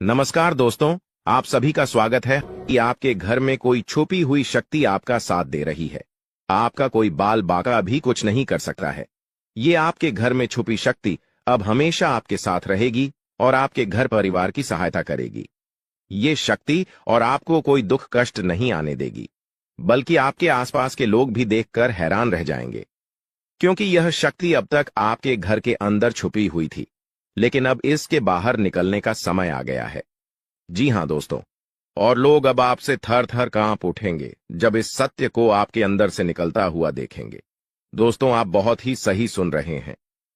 नमस्कार दोस्तों, आप सभी का स्वागत है कि आपके घर में कोई छुपी हुई शक्ति आपका साथ दे रही है। आपका कोई बाल बाका भी कुछ नहीं कर सकता है। ये आपके घर में छुपी शक्ति अब हमेशा आपके साथ रहेगी और आपके घर परिवार की सहायता करेगी। ये शक्ति और आपको कोई दुख कष्ट नहीं आने देगी, बल्कि आपके आसपास के लोग भी देखकर हैरान रह जाएंगे, क्योंकि यह शक्ति अब तक आपके घर के अंदर छुपी हुई थी, लेकिन अब इसके बाहर निकलने का समय आ गया है। जी हां दोस्तों, और लोग अब आपसे थर थर कांप उठेंगे जब इस सत्य को आपके अंदर से निकलता हुआ देखेंगे। दोस्तों, आप बहुत ही सही सुन रहे हैं।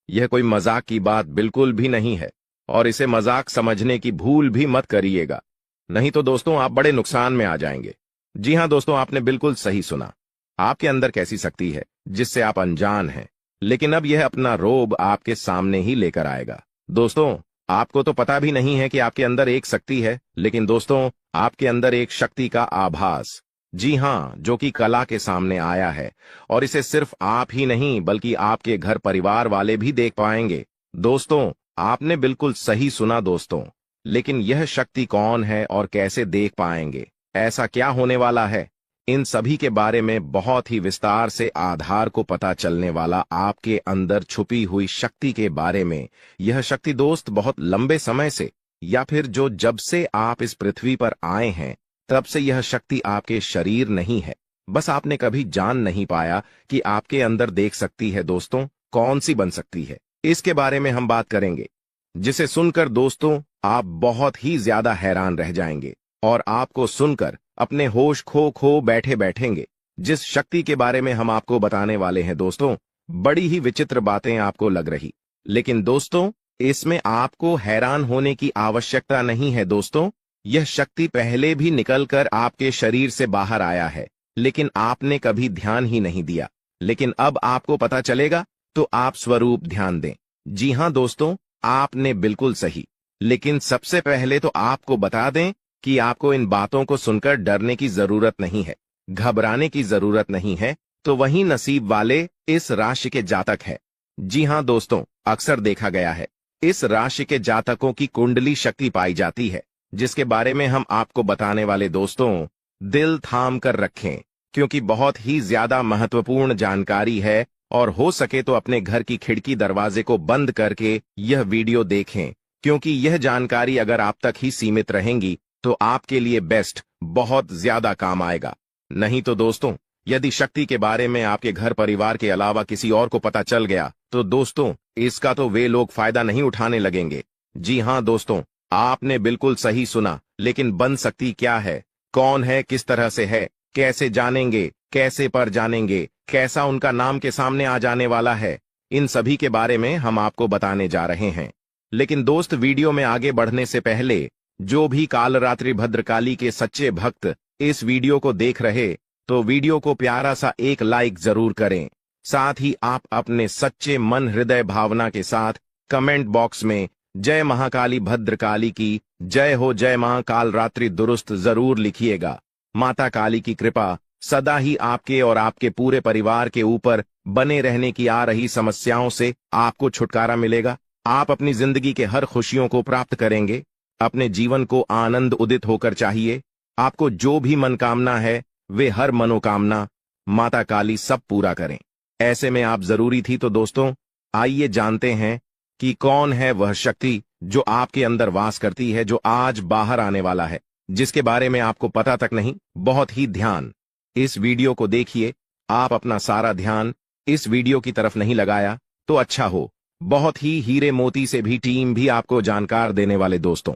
यह कोई मजाक की बात बिल्कुल भी नहीं है, और इसे मजाक समझने की भूल भी मत करिएगा, नहीं तो दोस्तों आप बड़े नुकसान में आ जाएंगे। जी हां दोस्तों, आपने बिल्कुल सही सुना। आपके अंदर कैसी शक्ति है जिससे आप अनजान हैं, लेकिन अब यह अपना रोब आपके सामने ही लेकर आएगा। दोस्तों, आपको तो पता भी नहीं है कि आपके अंदर एक शक्ति है, लेकिन दोस्तों आपके अंदर एक शक्ति का आभास, जी हां, जो कि कला के सामने आया है, और इसे सिर्फ आप ही नहीं बल्कि आपके घर परिवार वाले भी देख पाएंगे। दोस्तों, आपने बिल्कुल सही सुना दोस्तों, लेकिन यह शक्ति कौन है और कैसे देख पाएंगे, ऐसा क्या होने वाला है, इन सभी के बारे में बहुत ही विस्तार से आधार को पता चलने वाला आपके अंदर छुपी हुई शक्ति के बारे में। यह शक्ति दोस्त बहुत लंबे समय से, या फिर जब से आप इस पृथ्वी पर आए हैं तब से यह शक्ति आपके शरीर नहीं है, बस आपने कभी जान नहीं पाया कि आपके अंदर देख सकती है। दोस्तों, कौन सी बन सकती है, इसके बारे में हम बात करेंगे, जिसे सुनकर दोस्तों आप बहुत ही ज्यादा हैरान रह जाएंगे और आपको सुनकर अपने होश खो बैठे बैठेंगे। जिस शक्ति के बारे में हम आपको बताने वाले हैं दोस्तों, बड़ी ही विचित्र बातें आपको लग रही, लेकिन दोस्तों इसमें आपको हैरान होने की आवश्यकता नहीं है। दोस्तों, यह शक्ति पहले भी निकलकर आपके शरीर से बाहर आया है, लेकिन आपने कभी ध्यान ही नहीं दिया। लेकिन अब आपको पता चलेगा, तो आप स्वरूप ध्यान दें। जी हां दोस्तों, आपने बिल्कुल सही। लेकिन सबसे पहले तो आपको बता दें कि आपको इन बातों को सुनकर डरने की जरूरत नहीं है, घबराने की जरूरत नहीं है। तो वही नसीब वाले इस राशि के जातक है। जी हां दोस्तों, अक्सर देखा गया है इस राशि के जातकों की कुंडली शक्ति पाई जाती है, जिसके बारे में हम आपको बताने वाले दोस्तों, दिल थाम कर रखें, क्योंकि बहुत ही ज्यादा महत्वपूर्ण जानकारी है, और हो सके तो अपने घर की खिड़की दरवाजे को बंद करके यह वीडियो देखें, क्योंकि यह जानकारी अगर आप तक ही सीमित रहेंगी तो आपके लिए बेस्ट बहुत ज्यादा काम आएगा। नहीं तो दोस्तों, यदि शक्ति के बारे में आपके घर परिवार के अलावा किसी और को पता चल गया तो दोस्तों इसका तो वे लोग फायदा नहीं उठाने लगेंगे। जी हां दोस्तों, आपने बिल्कुल सही सुना। लेकिन बन सकती क्या है, कौन है, किस तरह से है, कैसे जानेंगे, कैसे पर जानेंगे, कैसा उनका नाम के सामने आ जाने वाला है, इन सभी के बारे में हम आपको बताने जा रहे हैं। लेकिन दोस्त, वीडियो में आगे बढ़ने से पहले जो भी कालरात्रि भद्रकाली के सच्चे भक्त इस वीडियो को देख रहे, तो वीडियो को प्यारा सा एक लाइक जरूर करें। साथ ही आप अपने सच्चे मन हृदय भावना के साथ कमेंट बॉक्स में जय महाकाली भद्रकाली की जय हो, जय मां कालरात्रि दुरुस्त जरूर लिखिएगा। माता काली की कृपा सदा ही आपके और आपके पूरे परिवार के ऊपर बने रहने की आ रही समस्याओं से आपको छुटकारा मिलेगा। आप अपनी जिंदगी के हर खुशियों को प्राप्त करेंगे। अपने जीवन को आनंद उदित होकर चाहिए। आपको जो भी मनोकामना है, वे हर मनोकामना माता काली सब पूरा करें। ऐसे में आप जरूरी थी। तो दोस्तों आइए जानते हैं कि कौन है वह शक्ति जो आपके अंदर वास करती है, जो आज बाहर आने वाला है, जिसके बारे में आपको पता तक नहीं। बहुत ही ध्यान इस वीडियो को देखिए। आप अपना सारा ध्यान इस वीडियो की तरफ नहीं लगाया तो अच्छा हो। बहुत ही हीरे मोती से भी टीम भी आपको जानकार देने वाले दोस्तों,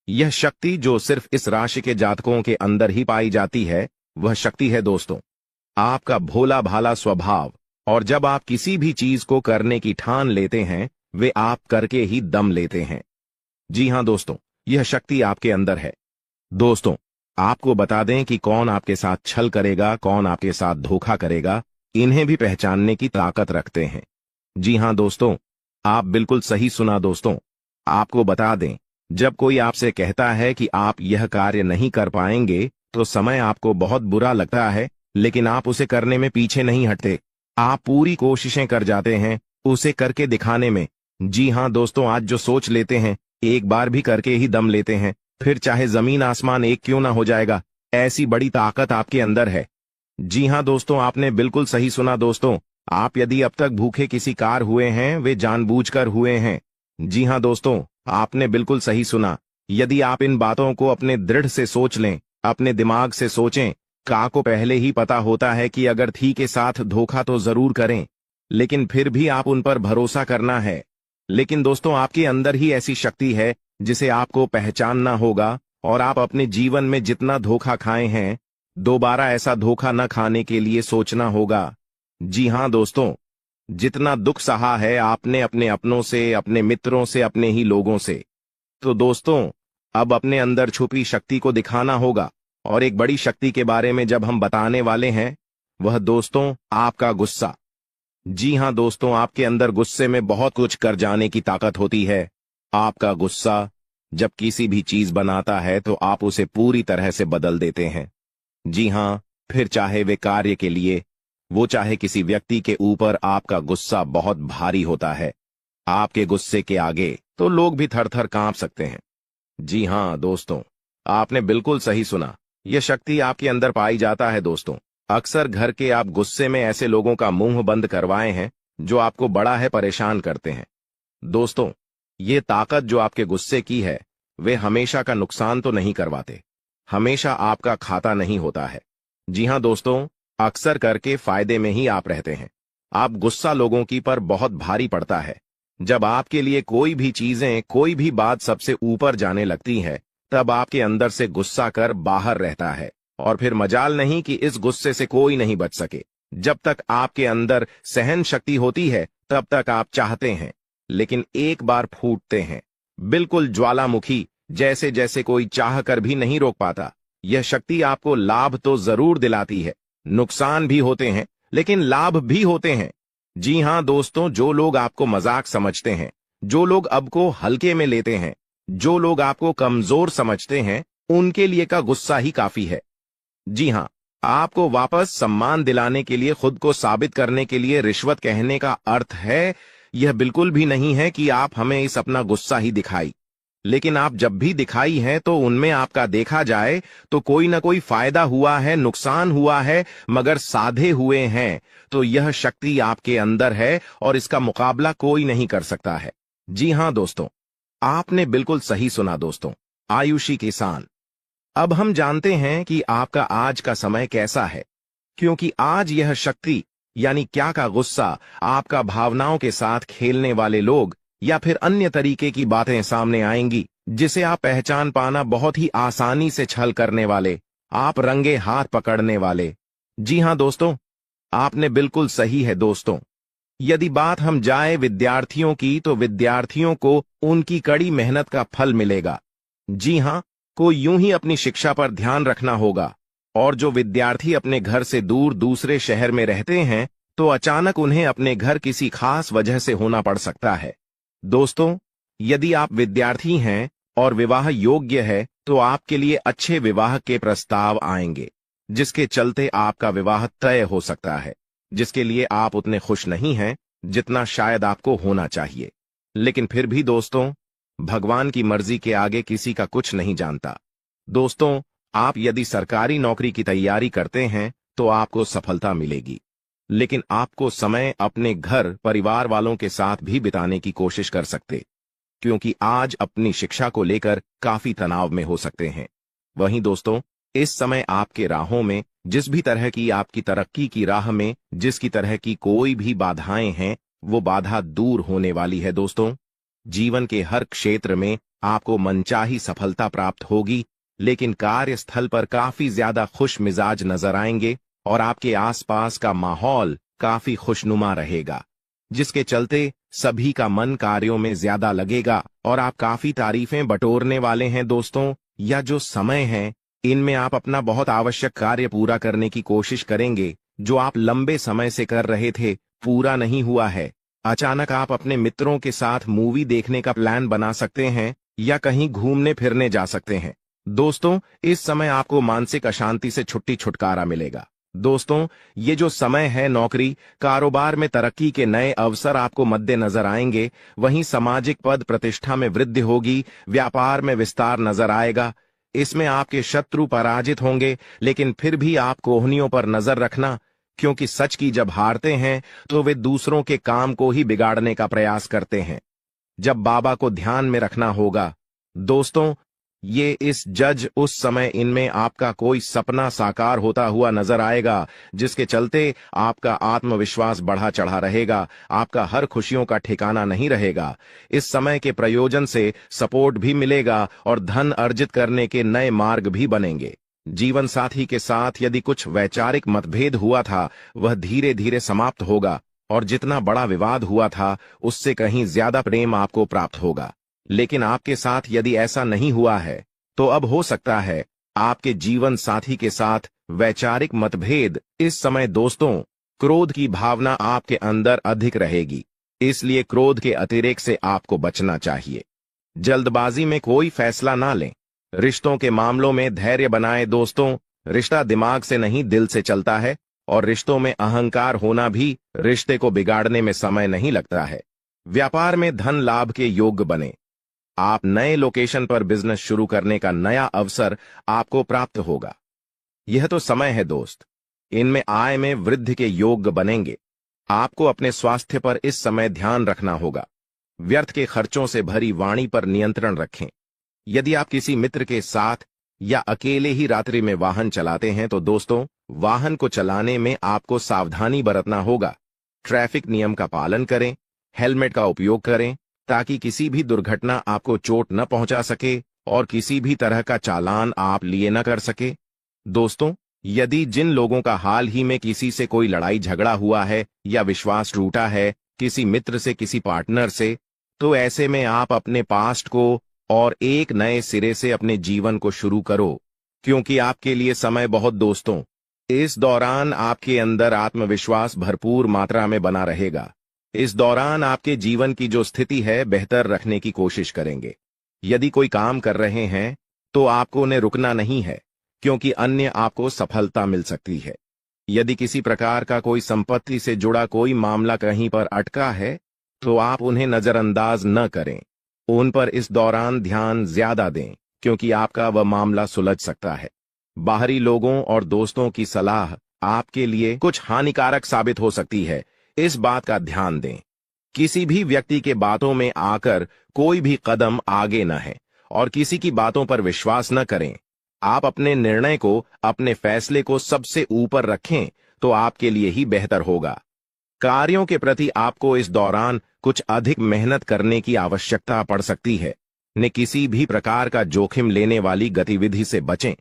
यह शक्ति जो सिर्फ इस राशि के जातकों के अंदर ही पाई जाती है, वह शक्ति है दोस्तों आपका भोला भाला स्वभाव। और जब आप किसी भी चीज को करने की ठान लेते हैं, वे आप करके ही दम लेते हैं। जी हां दोस्तों, यह शक्ति आपके अंदर है। दोस्तों, आपको बता दें कि कौन आपके साथ छल करेगा, कौन आपके साथ धोखा करेगा, इन्हें भी पहचानने की ताकत रखते हैं। जी हां दोस्तों, आप बिल्कुल सही सुना दोस्तों। आपको बता दें, जब कोई आपसे कहता है कि आप यह कार्य नहीं कर पाएंगे, तो समय आपको बहुत बुरा लगता है, लेकिन आप उसे करने में पीछे नहीं हटते। आप पूरी कोशिशें कर जाते हैं उसे करके दिखाने में। जी हां दोस्तों, आज जो सोच लेते हैं, एक बार भी करके ही दम लेते हैं। फिर चाहे जमीन आसमान एक क्यों ना हो जाएगा। ऐसी बड़ी ताकत आपके अंदर है। जी हाँ दोस्तों, आपने बिल्कुल सही सुना दोस्तों। आप यदि अब तक भूखे किसी कार हुए हैं, वे जानबूझकर हुए हैं। जी हाँ दोस्तों, आपने बिल्कुल सही सुना। यदि आप इन बातों को अपने दृढ़ से सोच लें, अपने दिमाग से सोचें, का को पहले ही पता होता है कि अगर थी के साथ धोखा तो जरूर करें, लेकिन फिर भी आप उन पर भरोसा करना है। लेकिन दोस्तों, आपके अंदर ही ऐसी शक्ति है जिसे आपको पहचानना होगा, और आप अपने जीवन में जितना धोखा खाए हैं, दोबारा ऐसा धोखा न खाने के लिए सोचना होगा। जी हाँ दोस्तों, जितना दुख सहा है आपने अपने अपनों से, अपने मित्रों से, अपने ही लोगों से, तो दोस्तों अब अपने अंदर छुपी शक्ति को दिखाना होगा। और एक बड़ी शक्ति के बारे में जब हम बताने वाले हैं, वह दोस्तों आपका गुस्सा। जी हाँ दोस्तों, आपके अंदर गुस्से में बहुत कुछ कर जाने की ताकत होती है। आपका गुस्सा जब किसी भी चीज बनाता है तो आप उसे पूरी तरह से बदल देते हैं। जी हाँ, फिर चाहे वे कार्य के लिए, वो चाहे किसी व्यक्ति के ऊपर, आपका गुस्सा बहुत भारी होता है। आपके गुस्से के आगे तो लोग भी थर थर कांप सकते हैं। जी हाँ दोस्तों, आपने बिल्कुल सही सुना। यह शक्ति आपके अंदर पाई जाता है दोस्तों। अक्सर घर के आप गुस्से में ऐसे लोगों का मुंह बंद करवाए हैं जो आपको बड़ा है परेशान करते हैं। दोस्तों, ये ताकत जो आपके गुस्से की है, वे हमेशा का नुकसान तो नहीं करवाते, हमेशा आपका खाता नहीं होता है। जी हाँ दोस्तों, अक्सर करके फायदे में ही आप रहते हैं। आप गुस्सा लोगों की पर बहुत भारी पड़ता है। जब आपके लिए कोई भी चीजें, कोई भी बात सबसे ऊपर जाने लगती है, तब आपके अंदर से गुस्सा कर बाहर रहता है, और फिर मजाल नहीं कि इस गुस्से से कोई नहीं बच सके। जब तक आपके अंदर सहन शक्ति होती है, तब तक आप चाहते हैं, लेकिन एक बार फूटते हैं, बिल्कुल ज्वालामुखी जैसे, जैसे कोई चाह कर भी नहीं रोक पाता। यह शक्ति आपको लाभ तो जरूर दिलाती है, नुकसान भी होते हैं, लेकिन लाभ भी होते हैं। जी हाँ दोस्तों, जो लोग आपको मजाक समझते हैं, जो लोग अब को हल्के में लेते हैं, जो लोग आपको कमजोर समझते हैं, उनके लिए का गुस्सा ही काफी है। जी हाँ, आपको वापस सम्मान दिलाने के लिए, खुद को साबित करने के लिए रिश्वत कहने का अर्थ है, यह बिल्कुल भी नहीं है कि आप हमें इस अपना गुस्सा ही दिखाई। लेकिन आप जब भी दिखाई है तो उनमें आपका देखा जाए तो कोई ना कोई फायदा हुआ है, नुकसान हुआ है, मगर साधे हुए हैं, तो यह शक्ति आपके अंदर है और इसका मुकाबला कोई नहीं कर सकता है। जी हाँ दोस्तों, आपने बिल्कुल सही सुना दोस्तों। आयुषी किसान, अब हम जानते हैं कि आपका आज का समय कैसा है, क्योंकि आज यह शक्ति यानी क्या का गुस्सा, आपका भावनाओं के साथ खेलने वाले लोग या फिर अन्य तरीके की बातें सामने आएंगी, जिसे आप पहचान पाना बहुत ही आसानी से छल करने वाले, आप रंगे हाथ पकड़ने वाले। जी हाँ दोस्तों, आपने बिल्कुल सही है दोस्तों। यदि बात हम जाए विद्यार्थियों की, तो विद्यार्थियों को उनकी कड़ी मेहनत का फल मिलेगा। जी हाँ, को यूं ही अपनी शिक्षा पर ध्यान रखना होगा। और जो विद्यार्थी अपने घर से दूर दूसरे शहर में रहते हैं, तो अचानक उन्हें अपने घर किसी खास वजह से होना पड़ सकता है। दोस्तों, यदि आप विद्यार्थी हैं और विवाह योग्य है, तो आपके लिए अच्छे विवाह के प्रस्ताव आएंगे, जिसके चलते आपका विवाह तय हो सकता है, जिसके लिए आप उतने खुश नहीं हैं जितना शायद आपको होना चाहिए। लेकिन फिर भी दोस्तों, भगवान की मर्जी के आगे किसी का कुछ नहीं जानता। दोस्तों, आप यदि सरकारी नौकरी की तैयारी करते हैं तो आपको सफलता मिलेगी, लेकिन आपको समय अपने घर परिवार वालों के साथ भी बिताने की कोशिश कर सकते, क्योंकि आज अपनी शिक्षा को लेकर काफी तनाव में हो सकते हैं। वहीं दोस्तों, इस समय आपके राहों में, जिस भी तरह की आपकी तरक्की की राह में जिसकी तरह की कोई भी बाधाएं हैं, वो बाधा दूर होने वाली है दोस्तों। जीवन के हर क्षेत्र में आपको मनचाही सफलता प्राप्त होगी, लेकिन कार्यस्थल पर काफी ज्यादा खुश मिजाज नजर आएंगे और आपके आसपास का माहौल काफी खुशनुमा रहेगा, जिसके चलते सभी का मन कार्यों में ज्यादा लगेगा और आप काफी तारीफें बटोरने वाले हैं दोस्तों। या जो समय है, इनमें आप अपना बहुत आवश्यक कार्य पूरा करने की कोशिश करेंगे, जो आप लंबे समय से कर रहे थे, पूरा नहीं हुआ है। अचानक आप अपने मित्रों के साथ मूवी देखने का प्लान बना सकते हैं या कहीं घूमने फिरने जा सकते हैं। दोस्तों, इस समय आपको मानसिक अशांति से छुट्टी छुटकारा मिलेगा। दोस्तों, ये जो समय है, नौकरी कारोबार में तरक्की के नए अवसर आपको मद्देनजर आएंगे। वहीं सामाजिक पद प्रतिष्ठा में वृद्धि होगी, व्यापार में विस्तार नजर आएगा। इसमें आपके शत्रु पराजित होंगे, लेकिन फिर भी आप कोहनियों पर नजर रखना, क्योंकि सच की जब हारते हैं तो वे दूसरों के काम को ही बिगाड़ने का प्रयास करते हैं। जब बाबा को ध्यान में रखना होगा। दोस्तों, ये इस जज उस समय इनमें आपका कोई सपना साकार होता हुआ नजर आएगा, जिसके चलते आपका आत्मविश्वास बढ़ा चढ़ा रहेगा, आपका हर खुशियों का ठिकाना नहीं रहेगा। इस समय के प्रयोजन से सपोर्ट भी मिलेगा और धन अर्जित करने के नए मार्ग भी बनेंगे। जीवन साथी के साथ यदि कुछ वैचारिक मतभेद हुआ था, वह धीरे धीरे समाप्त होगा, और जितना बड़ा विवाद हुआ था उससे कहीं ज्यादा प्रेम आपको प्राप्त होगा। लेकिन आपके साथ यदि ऐसा नहीं हुआ है, तो अब हो सकता है आपके जीवन साथी के साथ वैचारिक मतभेद। इस समय दोस्तों, क्रोध की भावना आपके अंदर अधिक रहेगी, इसलिए क्रोध के अतिरेक से आपको बचना चाहिए। जल्दबाजी में कोई फैसला ना लें। रिश्तों के मामलों में धैर्य बनाएं। दोस्तों, रिश्ता दिमाग से नहीं दिल से चलता है, और रिश्तों में अहंकार होना भी रिश्ते को बिगाड़ने में समय नहीं लगता है। व्यापार में धन लाभ के योग्य बने। आप नए लोकेशन पर बिजनेस शुरू करने का नया अवसर आपको प्राप्त होगा। यह तो समय है दोस्त, इनमें आय में वृद्धि के योग्य बनेंगे। आपको अपने स्वास्थ्य पर इस समय ध्यान रखना होगा। व्यर्थ के खर्चों से भरी वाणी पर नियंत्रण रखें। यदि आप किसी मित्र के साथ या अकेले ही रात्रि में वाहन चलाते हैं, तो दोस्तों, वाहन को चलाने में आपको सावधानी बरतना होगा। ट्रैफिक नियम का पालन करें, हेलमेट का उपयोग करें, ताकि किसी भी दुर्घटना आपको चोट न पहुंचा सके और किसी भी तरह का चालान आप लिए न कर सके। दोस्तों, यदि जिन लोगों का हाल ही में किसी से कोई लड़ाई झगड़ा हुआ है या विश्वास टूटा है, किसी मित्र से, किसी पार्टनर से, तो ऐसे में आप अपने पास्ट को और एक नए सिरे से अपने जीवन को शुरू करो, क्योंकि आपके लिए समय बहुत दोस्तों, इस दौरान आपके अंदर आत्मविश्वास भरपूर मात्रा में बना रहेगा। इस दौरान आपके जीवन की जो स्थिति है बेहतर रखने की कोशिश करेंगे। यदि कोई काम कर रहे हैं तो आपको उन्हें रुकना नहीं है, क्योंकि अन्य आपको सफलता मिल सकती है। यदि किसी प्रकार का कोई संपत्ति से जुड़ा कोई मामला कहीं पर अटका है, तो आप उन्हें नजरअंदाज न करें। उन पर इस दौरान ध्यान ज्यादा दें, क्योंकि आपका वह मामला सुलझ सकता है। बाहरी लोगों और दोस्तों की सलाह आपके लिए कुछ हानिकारक साबित हो सकती है, इस बात का ध्यान दें। किसी भी व्यक्ति के बातों में आकर कोई भी कदम आगे न है, और किसी की बातों पर विश्वास न करें। आप अपने निर्णय को, अपने फैसले को सबसे ऊपर रखें, तो आपके लिए ही बेहतर होगा। कार्यों के प्रति आपको इस दौरान कुछ अधिक मेहनत करने की आवश्यकता पड़ सकती है। ने किसी भी प्रकार का जोखिम लेने वाली गतिविधि से बचें,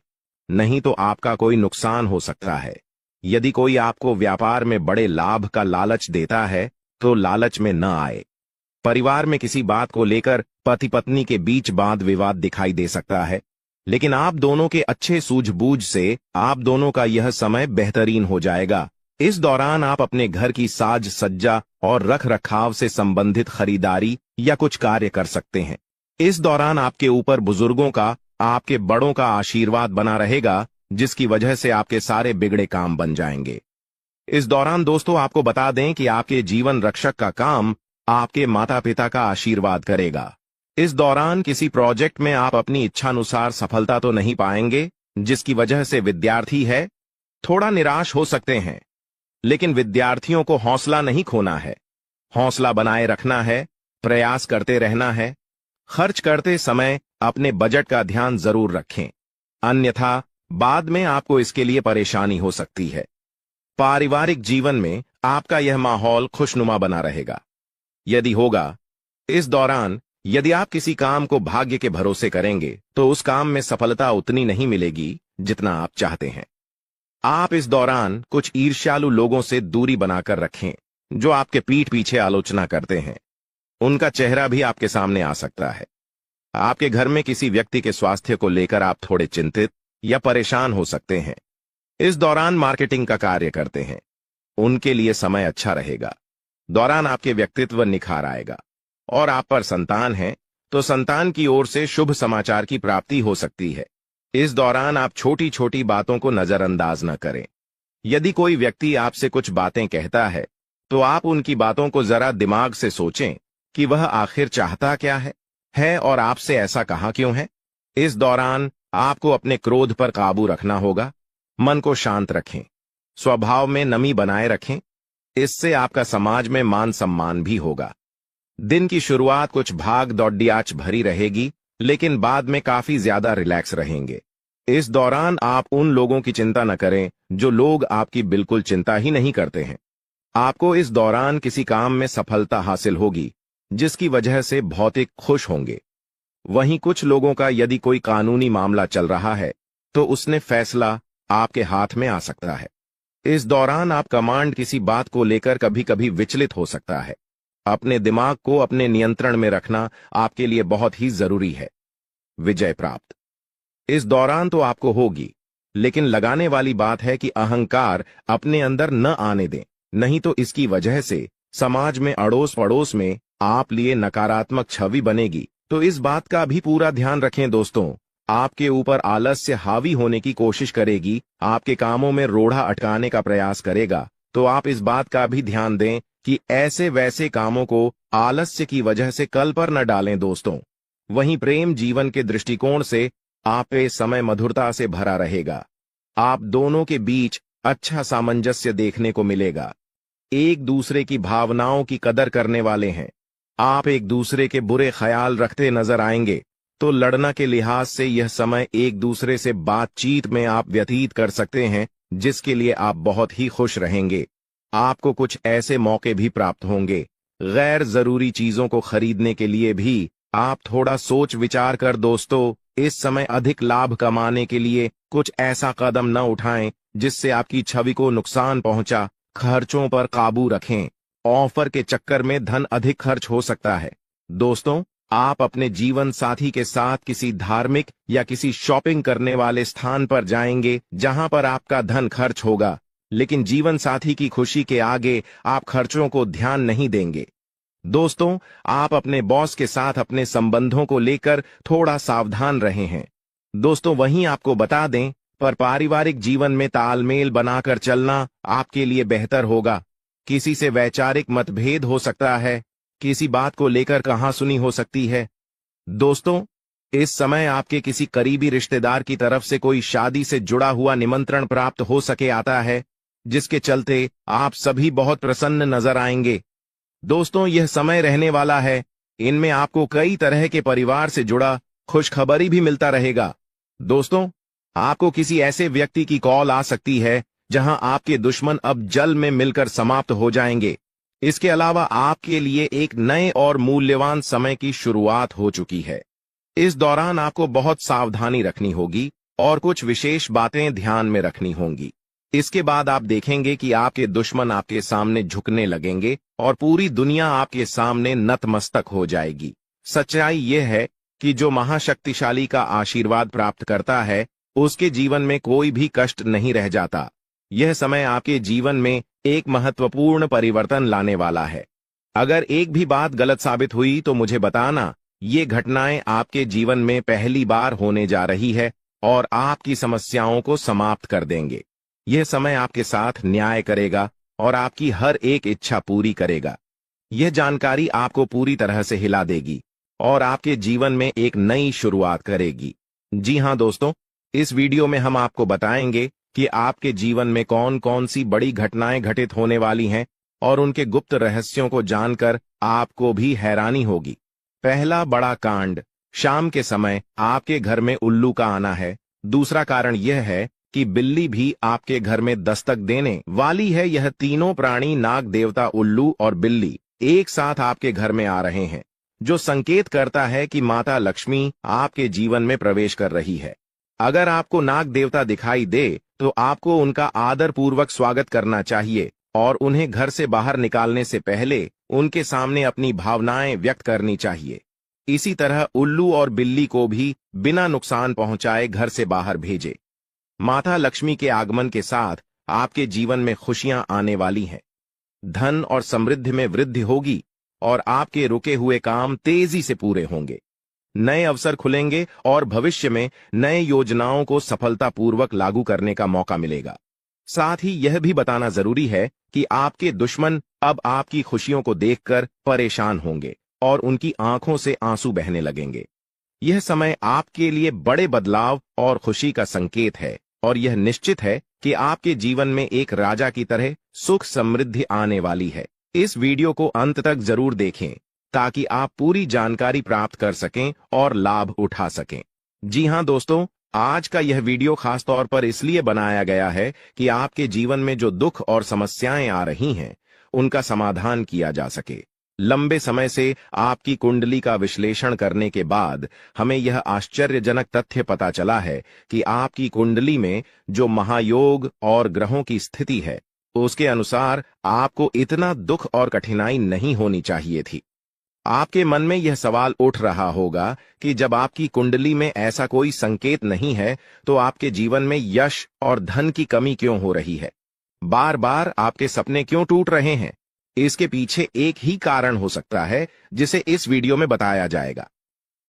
नहीं तो आपका कोई नुकसान हो सकता है। यदि कोई आपको व्यापार में बड़े लाभ का लालच देता है, तो लालच में न आए। परिवार में किसी बात को लेकर पति पत्नी के बीच वाद विवाद दिखाई दे सकता है, लेकिन आप दोनों के अच्छे सूझबूझ से आप दोनों का यह समय बेहतरीन हो जाएगा। इस दौरान आप अपने घर की साज सज्जा और रख रखाव से संबंधित खरीदारी या कुछ कार्य कर सकते हैं। इस दौरान आपके ऊपर बुजुर्गों का, आपके बड़ों का आशीर्वाद बना रहेगा, जिसकी वजह से आपके सारे बिगड़े काम बन जाएंगे। इस दौरान दोस्तों, आपको बता दें कि आपके जीवन रक्षक का काम आपके माता पिता का आशीर्वाद करेगा। इस दौरान किसी प्रोजेक्ट में आप अपनी इच्छानुसार सफलता तो नहीं पाएंगे, जिसकी वजह से विद्यार्थी है थोड़ा निराश हो सकते हैं। लेकिन विद्यार्थियों को हौसला नहीं खोना है, हौसला बनाए रखना है, प्रयास करते रहना है। खर्च करते समय अपने बजट का ध्यान जरूर रखें, अन्यथा बाद में आपको इसके लिए परेशानी हो सकती है। पारिवारिक जीवन में आपका यह माहौल खुशनुमा बना रहेगा। यदि होगा, इस दौरान यदि आप किसी काम को भाग्य के भरोसे करेंगे, तो उस काम में सफलता उतनी नहीं मिलेगी जितना आप चाहते हैं। आप इस दौरान कुछ ईर्ष्यालु लोगों से दूरी बनाकर रखें, जो आपके पीठ पीछे आलोचना करते हैं। उनका चेहरा भी आपके सामने आ सकता है। आपके घर में किसी व्यक्ति के स्वास्थ्य को लेकर आप थोड़े चिंतित या परेशान हो सकते हैं। इस दौरान मार्केटिंग का कार्य करते हैं, उनके लिए समय अच्छा रहेगा। दौरान आपके व्यक्तित्व निखार आएगा। और आप पर संतान है, तो संतान की ओर से शुभ समाचार की प्राप्ति हो सकती है। इस दौरान आप छोटी छोटी बातों को नजरअंदाज न करें। यदि कोई व्यक्ति आपसे कुछ बातें कहता है तो आप उनकी बातों को जरा दिमाग से सोचें कि वह आखिर चाहता क्या है और आपसे ऐसा कहा क्यों है। इस दौरान आपको अपने क्रोध पर काबू रखना होगा। मन को शांत रखें, स्वभाव में नमी बनाए रखें। इससे आपका समाज में मान सम्मान भी होगा। दिन की शुरुआत कुछ भाग दौड़ियाच भरी रहेगी, लेकिन बाद में काफी ज्यादा रिलैक्स रहेंगे। इस दौरान आप उन लोगों की चिंता न करें जो लोग आपकी बिल्कुल चिंता ही नहीं करते हैं। आपको इस दौरान किसी काम में सफलता हासिल होगी, जिसकी वजह से भौतिक खुश होंगे। वहीं कुछ लोगों का यदि कोई कानूनी मामला चल रहा है तो उसने फैसला आपके हाथ में आ सकता है। इस दौरान आप कमांड किसी बात को लेकर कभी कभी विचलित हो सकता है। अपने दिमाग को अपने नियंत्रण में रखना आपके लिए बहुत ही जरूरी है। विजय प्राप्त इस दौरान तो आपको होगी, लेकिन लगाने वाली बात है कि अहंकार अपने अंदर न आने दें, नहीं तो इसकी वजह से समाज में अड़ोस पड़ोस में आप लिए नकारात्मक छवि बनेगी। तो इस बात का भी पूरा ध्यान रखें दोस्तों। आपके ऊपर आलस्य हावी होने की कोशिश करेगी, आपके कामों में रोड़ा अटकाने का प्रयास करेगा। तो आप इस बात का भी ध्यान दें कि ऐसे वैसे कामों को आलस्य की वजह से कल पर न डालें दोस्तों। वहीं प्रेम जीवन के दृष्टिकोण से आप पे समय मधुरता से भरा रहेगा। आप दोनों के बीच अच्छा सामंजस्य देखने को मिलेगा। एक दूसरे की भावनाओं की कदर करने वाले हैं। आप एक दूसरे के बुरे ख्याल रखते नजर आएंगे। तो लड़ना के लिहाज से यह समय एक दूसरे से बातचीत में आप व्यतीत कर सकते हैं, जिसके लिए आप बहुत ही खुश रहेंगे। आपको कुछ ऐसे मौके भी प्राप्त होंगे। गैर जरूरी चीजों को खरीदने के लिए भी आप थोड़ा सोच विचार कर दोस्तों इस समय अधिक लाभ कमाने के लिए कुछ ऐसा कदम न उठाएं जिससे आपकी छवि को नुकसान पहुंचा। खर्चों पर काबू रखें। ऑफर के चक्कर में धन अधिक खर्च हो सकता है। दोस्तों, आप अपने जीवन साथी के साथ किसी धार्मिक या किसी शॉपिंग करने वाले स्थान पर जाएंगे जहां पर आपका धन खर्च होगा, लेकिन जीवन साथी की खुशी के आगे आप खर्चों को ध्यान नहीं देंगे। दोस्तों, आप अपने बॉस के साथ अपने संबंधों को लेकर थोड़ा सावधान रहे हैं। दोस्तों, वहीं आपको बता दें, पर पारिवारिक जीवन में तालमेल बनाकर चलना आपके लिए बेहतर होगा। किसी से वैचारिक मतभेद हो सकता है, किसी बात को लेकर कहासुनी हो सकती है। दोस्तों, इस समय आपके किसी करीबी रिश्तेदार की तरफ से कोई शादी से जुड़ा हुआ निमंत्रण प्राप्त हो सके आता है, जिसके चलते आप सभी बहुत प्रसन्न नजर आएंगे। दोस्तों, यह समय रहने वाला है। इनमें आपको कई तरह के परिवार से जुड़ा खुशखबरी भी मिलता रहेगा। दोस्तों, आपको किसी ऐसे व्यक्ति की कॉल आ सकती है जहां आपके दुश्मन अब जल में मिलकर समाप्त हो जाएंगे। इसके अलावा आपके लिए एक नए और मूल्यवान समय की शुरुआत हो चुकी है। इस दौरान आपको बहुत सावधानी रखनी होगी और कुछ विशेष बातें ध्यान में रखनी होंगी। इसके बाद आप देखेंगे कि आपके दुश्मन आपके सामने झुकने लगेंगे और पूरी दुनिया आपके सामने नतमस्तक हो जाएगी। सच्चाई यह है कि जो महाशक्तिशाली का आशीर्वाद प्राप्त करता है, उसके जीवन में कोई भी कष्ट नहीं रह जाता। यह समय आपके जीवन में एक महत्वपूर्ण परिवर्तन लाने वाला है। अगर एक भी बात गलत साबित हुई तो मुझे बताना। ये घटनाएं आपके जीवन में पहली बार होने जा रही है और आपकी समस्याओं को समाप्त कर देंगे। यह समय आपके साथ न्याय करेगा और आपकी हर एक इच्छा पूरी करेगा। यह जानकारी आपको पूरी तरह से हिला देगी और आपके जीवन में एक नई शुरुआत करेगी। जी हां दोस्तों, इस वीडियो में हम आपको बताएंगे कि आपके जीवन में कौन कौन सी बड़ी घटनाएं घटित होने वाली हैं और उनके गुप्त रहस्यों को जानकर आपको भी हैरानी होगी। पहला बड़ा कांड, शाम के समय आपके घर में उल्लू का आना है। दूसरा कारण यह है कि बिल्ली भी आपके घर में दस्तक देने वाली है। यह तीनों प्राणी, नाग देवता, उल्लू और बिल्ली, एक साथ आपके घर में आ रहे हैं, जो संकेत करता है कि माता लक्ष्मी आपके जीवन में प्रवेश कर रही है। अगर आपको नाग देवता दिखाई दे तो आपको उनका आदर पूर्वक स्वागत करना चाहिए और उन्हें घर से बाहर निकालने से पहले उनके सामने अपनी भावनाएं व्यक्त करनी चाहिए। इसी तरह उल्लू और बिल्ली को भी बिना नुकसान पहुंचाए घर से बाहर भेजे। माता लक्ष्मी के आगमन के साथ आपके जीवन में खुशियां आने वाली हैं। धन और समृद्धि में वृद्धि होगी और आपके रुके हुए काम तेजी से पूरे होंगे। नए अवसर खुलेंगे और भविष्य में नए योजनाओं को सफलतापूर्वक लागू करने का मौका मिलेगा। साथ ही यह भी बताना जरूरी है कि आपके दुश्मन अब आपकी खुशियों को देखकर परेशान होंगे और उनकी आंखों से आंसू बहने लगेंगे। यह समय आपके लिए बड़े बदलाव और खुशी का संकेत है और यह निश्चित है कि आपके जीवन में एक राजा की तरह सुख समृद्धि आने वाली है। इस वीडियो को अंत तक जरूर देखें ताकि आप पूरी जानकारी प्राप्त कर सकें और लाभ उठा सकें। जी हां दोस्तों, आज का यह वीडियो खास तौर पर इसलिए बनाया गया है कि आपके जीवन में जो दुख और समस्याएं आ रही हैं, उनका समाधान किया जा सके। लंबे समय से आपकी कुंडली का विश्लेषण करने के बाद हमें यह आश्चर्यजनक तथ्य पता चला है कि आपकी कुंडली में जो महायोग और ग्रहों की स्थिति है, उसके अनुसार आपको इतना दुख और कठिनाई नहीं होनी चाहिए थी। आपके मन में यह सवाल उठ रहा होगा कि जब आपकी कुंडली में ऐसा कोई संकेत नहीं है तो आपके जीवन में यश और धन की कमी क्यों हो रही है? बार बार आपके सपने क्यों टूट रहे हैं? इसके पीछे एक ही कारण हो सकता है जिसे इस वीडियो में बताया जाएगा।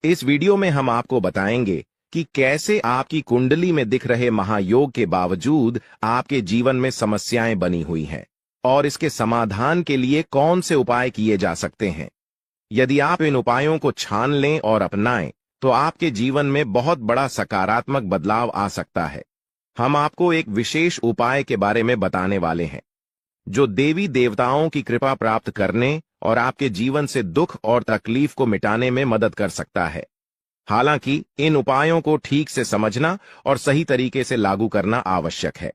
इस वीडियो में हम आपको बताएंगे कि कैसे आपकी कुंडली में दिख रहे महायोग के बावजूद आपके जीवन में समस्याएं बनी हुई हैं और इसके समाधान के लिए कौन से उपाय किए जा सकते हैं। यदि आप इन उपायों को छान लें और अपनाएं तो आपके जीवन में बहुत बड़ा सकारात्मक बदलाव आ सकता है। हम आपको एक विशेष उपाय के बारे में बताने वाले हैं जो देवी देवताओं की कृपा प्राप्त करने और आपके जीवन से दुख और तकलीफ को मिटाने में मदद कर सकता है। हालांकि इन उपायों को ठीक से समझना और सही तरीके से लागू करना आवश्यक है।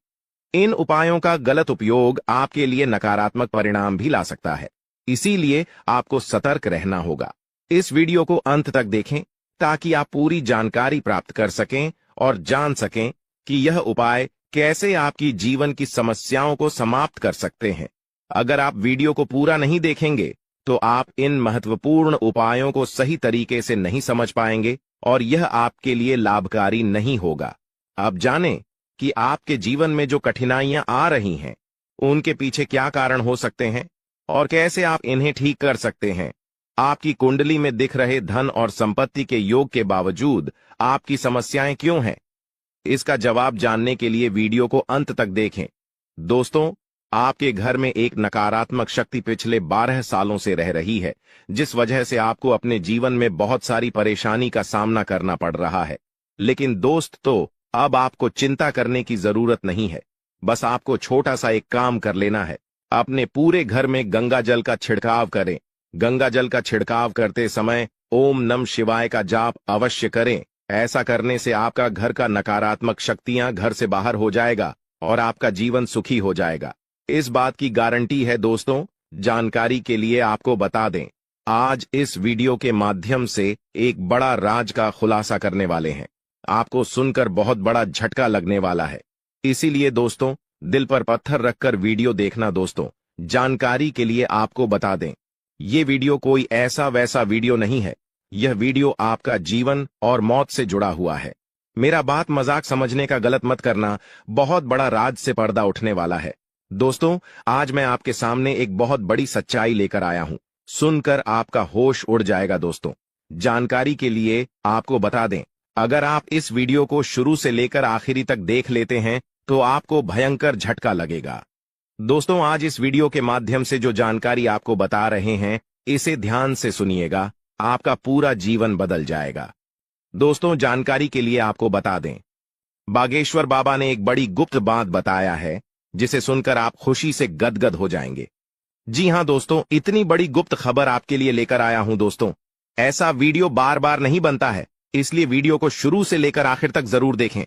इन उपायों का गलत उपयोग आपके लिए नकारात्मक परिणाम भी ला सकता है, इसीलिए आपको सतर्क रहना होगा। इस वीडियो को अंत तक देखें ताकि आप पूरी जानकारी प्राप्त कर सकें और जान सकें कि यह उपाय कैसे आपकी जीवन की समस्याओं को समाप्त कर सकते हैं। अगर आप वीडियो को पूरा नहीं देखेंगे तो आप इन महत्वपूर्ण उपायों को सही तरीके से नहीं समझ पाएंगे और यह आपके लिए लाभकारी नहीं होगा। अब जानें कि आपके जीवन में जो कठिनाइयां आ रही हैं, उनके पीछे क्या कारण हो सकते हैं और कैसे आप इन्हें ठीक कर सकते हैं। आपकी कुंडली में दिख रहे धन और संपत्ति के योग के बावजूद आपकी समस्याएं क्यों हैं? इसका जवाब जानने के लिए वीडियो को अंत तक देखें। दोस्तों, आपके घर में एक नकारात्मक शक्ति पिछले 12 सालों से रह रही है, जिस वजह से आपको अपने जीवन में बहुत सारी परेशानी का सामना करना पड़ रहा है। लेकिन दोस्त, अब आपको चिंता करने की जरूरत नहीं है। बस आपको छोटा सा एक काम कर लेना है। अपने पूरे घर में गंगा जल का छिड़काव करें। गंगा जल का छिड़काव करते समय ओम नमः शिवाय का जाप अवश्य करें। ऐसा करने से आपका घर का नकारात्मक शक्तियां घर से बाहर हो जाएगा और आपका जीवन सुखी हो जाएगा। इस बात की गारंटी है दोस्तों। जानकारी के लिए आपको बता दें, आज इस वीडियो के माध्यम से एक बड़ा राज का खुलासा करने वाले हैं। आपको सुनकर बहुत बड़ा झटका लगने वाला है, इसीलिए दोस्तों दिल पर पत्थर रखकर वीडियो देखना। दोस्तों, जानकारी के लिए आपको बता दें, ये वीडियो कोई ऐसा वैसा वीडियो नहीं है। यह वीडियो आपका जीवन और मौत से जुड़ा हुआ है। मेरा बात मजाक समझने का गलत मत करना। बहुत बड़ा राज से पर्दा उठने वाला है। दोस्तों, आज मैं आपके सामने एक बहुत बड़ी सच्चाई लेकर आया हूं। सुनकर आपका होश उड़ जाएगा। दोस्तों, जानकारी के लिए आपको बता दें, अगर आप इस वीडियो को शुरू से लेकर आखिरी तक देख लेते हैं तो आपको भयंकर झटका लगेगा। दोस्तों, आज इस वीडियो के माध्यम से जो जानकारी आपको बता रहे हैं, इसे ध्यान से सुनिएगा। आपका पूरा जीवन बदल जाएगा। दोस्तों, जानकारी के लिए आपको बता दें, बागेश्वर बाबा ने एक बड़ी गुप्त बात बताया है जिसे सुनकर आप खुशी से गदगद हो जाएंगे। जी हां दोस्तों, इतनी बड़ी गुप्त खबर आपके लिए लेकर आया हूं। दोस्तों, ऐसा वीडियो बार बार नहीं बनता है, इसलिए वीडियो को शुरू से लेकर आखिर तक जरूर देखें।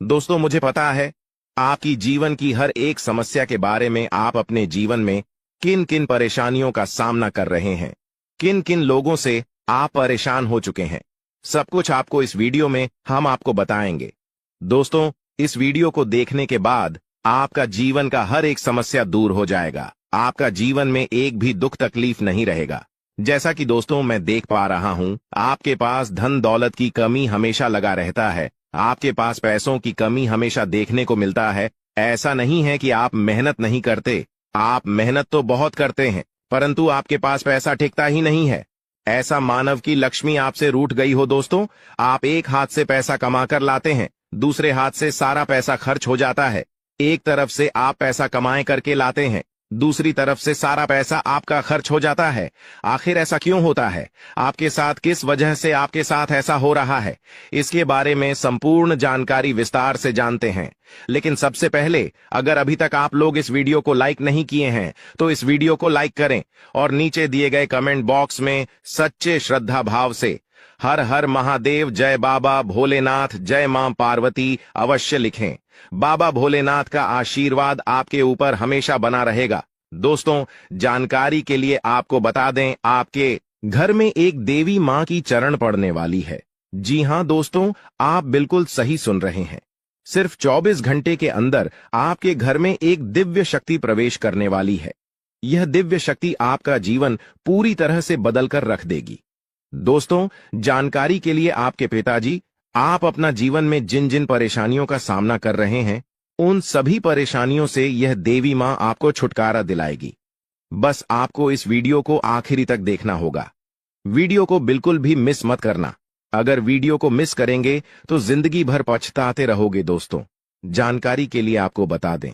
दोस्तों, मुझे पता है आपकी जीवन की हर एक समस्या के बारे में, आप अपने जीवन में किन किन परेशानियों का सामना कर रहे हैं, किन किन लोगों से आप परेशान हो चुके हैं। सब कुछ आपको इस वीडियो में हम आपको बताएंगे। दोस्तों, इस वीडियो को देखने के बाद आपका जीवन का हर एक समस्या दूर हो जाएगा। आपका जीवन में एक भी दुख तकलीफ नहीं रहेगा। जैसा कि दोस्तों मैं देख पा रहा हूं, आपके पास धन दौलत की कमी हमेशा लगा रहता है। आपके पास पैसों की कमी हमेशा देखने को मिलता है। ऐसा नहीं है कि आप मेहनत नहीं करते, आप मेहनत तो बहुत करते हैं, परंतु आपके पास पैसा टिकता ही नहीं है। ऐसा मानव की लक्ष्मी आपसे रूठ गई हो। दोस्तों, आप एक हाथ से पैसा कमा कर लाते हैं, दूसरे हाथ से सारा पैसा खर्च हो जाता है। एक तरफ से आप पैसा कमाए करके लाते हैं, दूसरी तरफ से सारा पैसा आपका खर्च हो जाता है। आखिर ऐसा क्यों होता है? आपके साथ किस वजह से आपके साथ ऐसा हो रहा है? इसके बारे में संपूर्ण जानकारी विस्तार से जानते हैं। लेकिन सबसे पहले, अगर अभी तक आप लोग इस वीडियो को लाइक नहीं किए हैं तो इस वीडियो को लाइक करें और नीचे दिए गए कमेंट बॉक्स में सच्चे श्रद्धा भाव से हर हर महादेव, जय बाबा भोलेनाथ, जय मां पार्वती अवश्य लिखें। बाबा भोलेनाथ का आशीर्वाद आपके ऊपर हमेशा बना रहेगा। दोस्तों, जानकारी के लिए आपको बता दें, आपके घर में एक देवी मां की चरण पड़ने वाली है। जी हां दोस्तों, आप बिल्कुल सही सुन रहे हैं। सिर्फ 24 घंटे के अंदर आपके घर में एक दिव्य शक्ति प्रवेश करने वाली है। यह दिव्य शक्ति आपका जीवन पूरी तरह से बदल कर रख देगी। दोस्तों, जानकारी के लिए आपके पिताजी, आप अपना जीवन में जिन जिन परेशानियों का सामना कर रहे हैं, उन सभी परेशानियों से यह देवी मां आपको छुटकारा दिलाएगी। बस आपको इस वीडियो को आखिरी तक देखना होगा। वीडियो को बिल्कुल भी मिस मत करना। अगर वीडियो को मिस करेंगे तो जिंदगी भर पछताते रहोगे। दोस्तों, जानकारी के लिए आपको बता दें,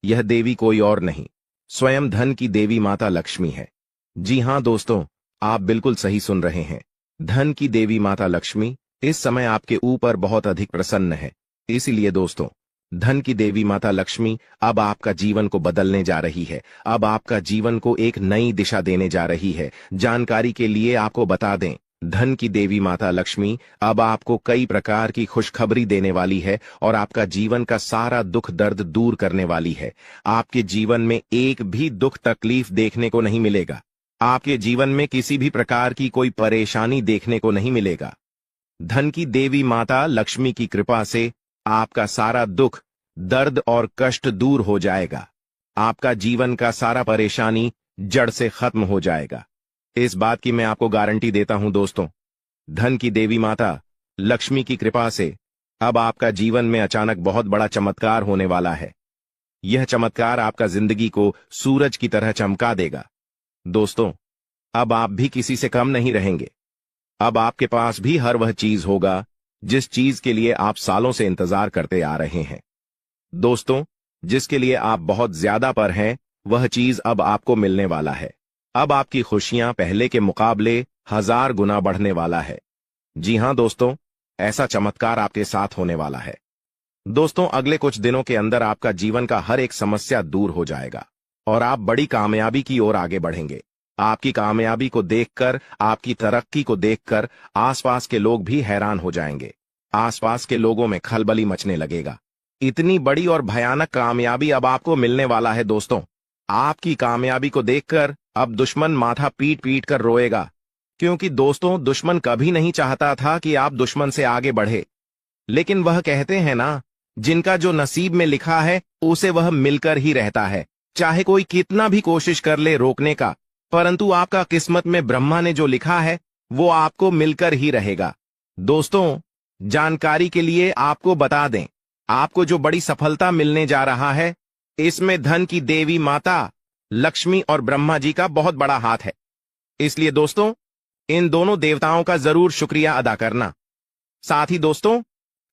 यह देवी कोई और नहीं, स्वयं धन की देवी माता लक्ष्मी है। जी हां दोस्तों, आप बिल्कुल सही सुन रहे हैं। धन की देवी माता लक्ष्मी इस समय आपके ऊपर बहुत अधिक प्रसन्न है। इसीलिए दोस्तों, धन की देवी माता लक्ष्मी अब आपका जीवन को बदलने जा रही है। अब आपका जीवन को एक नई दिशा देने जा रही है। जानकारी के लिए आपको बता दें, धन की देवी माता लक्ष्मी अब आपको कई प्रकार की खुशखबरी देने वाली है और आपका जीवन का सारा दुख दर्द दूर करने वाली है। आपके जीवन में एक भी दुख तकलीफ देखने को नहीं मिलेगा। आपके जीवन में किसी भी प्रकार की कोई परेशानी देखने को नहीं मिलेगा। धन की देवी माता लक्ष्मी की कृपा से आपका सारा दुख, दर्द और कष्ट दूर हो जाएगा। आपका जीवन का सारा परेशानी जड़ से खत्म हो जाएगा। इस बात की मैं आपको गारंटी देता हूं दोस्तों। धन की देवी माता लक्ष्मी की कृपा से अब आपका जीवन में अचानक बहुत बड़ा चमत्कार होने वाला है। यह चमत्कार आपका जिंदगी को सूरज की तरह चमका देगा। दोस्तों, अब आप भी किसी से कम नहीं रहेंगे। अब आपके पास भी हर वह चीज होगा जिस चीज के लिए आप सालों से इंतजार करते आ रहे हैं। दोस्तों, जिसके लिए आप बहुत ज्यादा पर हैं, वह चीज अब आपको मिलने वाला है। अब आपकी खुशियां पहले के मुकाबले 1000 गुना बढ़ने वाला है। जी हां दोस्तों, ऐसा चमत्कार आपके साथ होने वाला है। दोस्तों, अगले कुछ दिनों के अंदर आपका जीवन का हर एक समस्या दूर हो जाएगा और आप बड़ी कामयाबी की ओर आगे बढ़ेंगे। आपकी कामयाबी को देखकर, आपकी तरक्की को देखकर आसपास के लोग भी हैरान हो जाएंगे। आसपास के लोगों में खलबली मचने लगेगा। इतनी बड़ी और भयानक कामयाबी अब आपको मिलने वाला है। दोस्तों, आपकी कामयाबी को देखकर अब दुश्मन माथा पीट पीट कर रोएगा, क्योंकि दोस्तों, दुश्मन कभी नहीं चाहता था कि आप दुश्मन से आगे बढ़े। लेकिन वह कहते हैं ना, जिनका जो नसीब में लिखा है उसे वह मिलकर ही रहता है। चाहे कोई कितना भी कोशिश कर ले रोकने का, परंतु आपका किस्मत में ब्रह्मा ने जो लिखा है वो आपको मिलकर ही रहेगा। दोस्तों, जानकारी के लिए आपको बता दें, आपको जो बड़ी सफलता मिलने जा रहा है, इसमें धन की देवी माता लक्ष्मी और ब्रह्मा जी का बहुत बड़ा हाथ है। इसलिए दोस्तों, इन दोनों देवताओं का जरूर शुक्रिया अदा करना। साथ ही दोस्तों,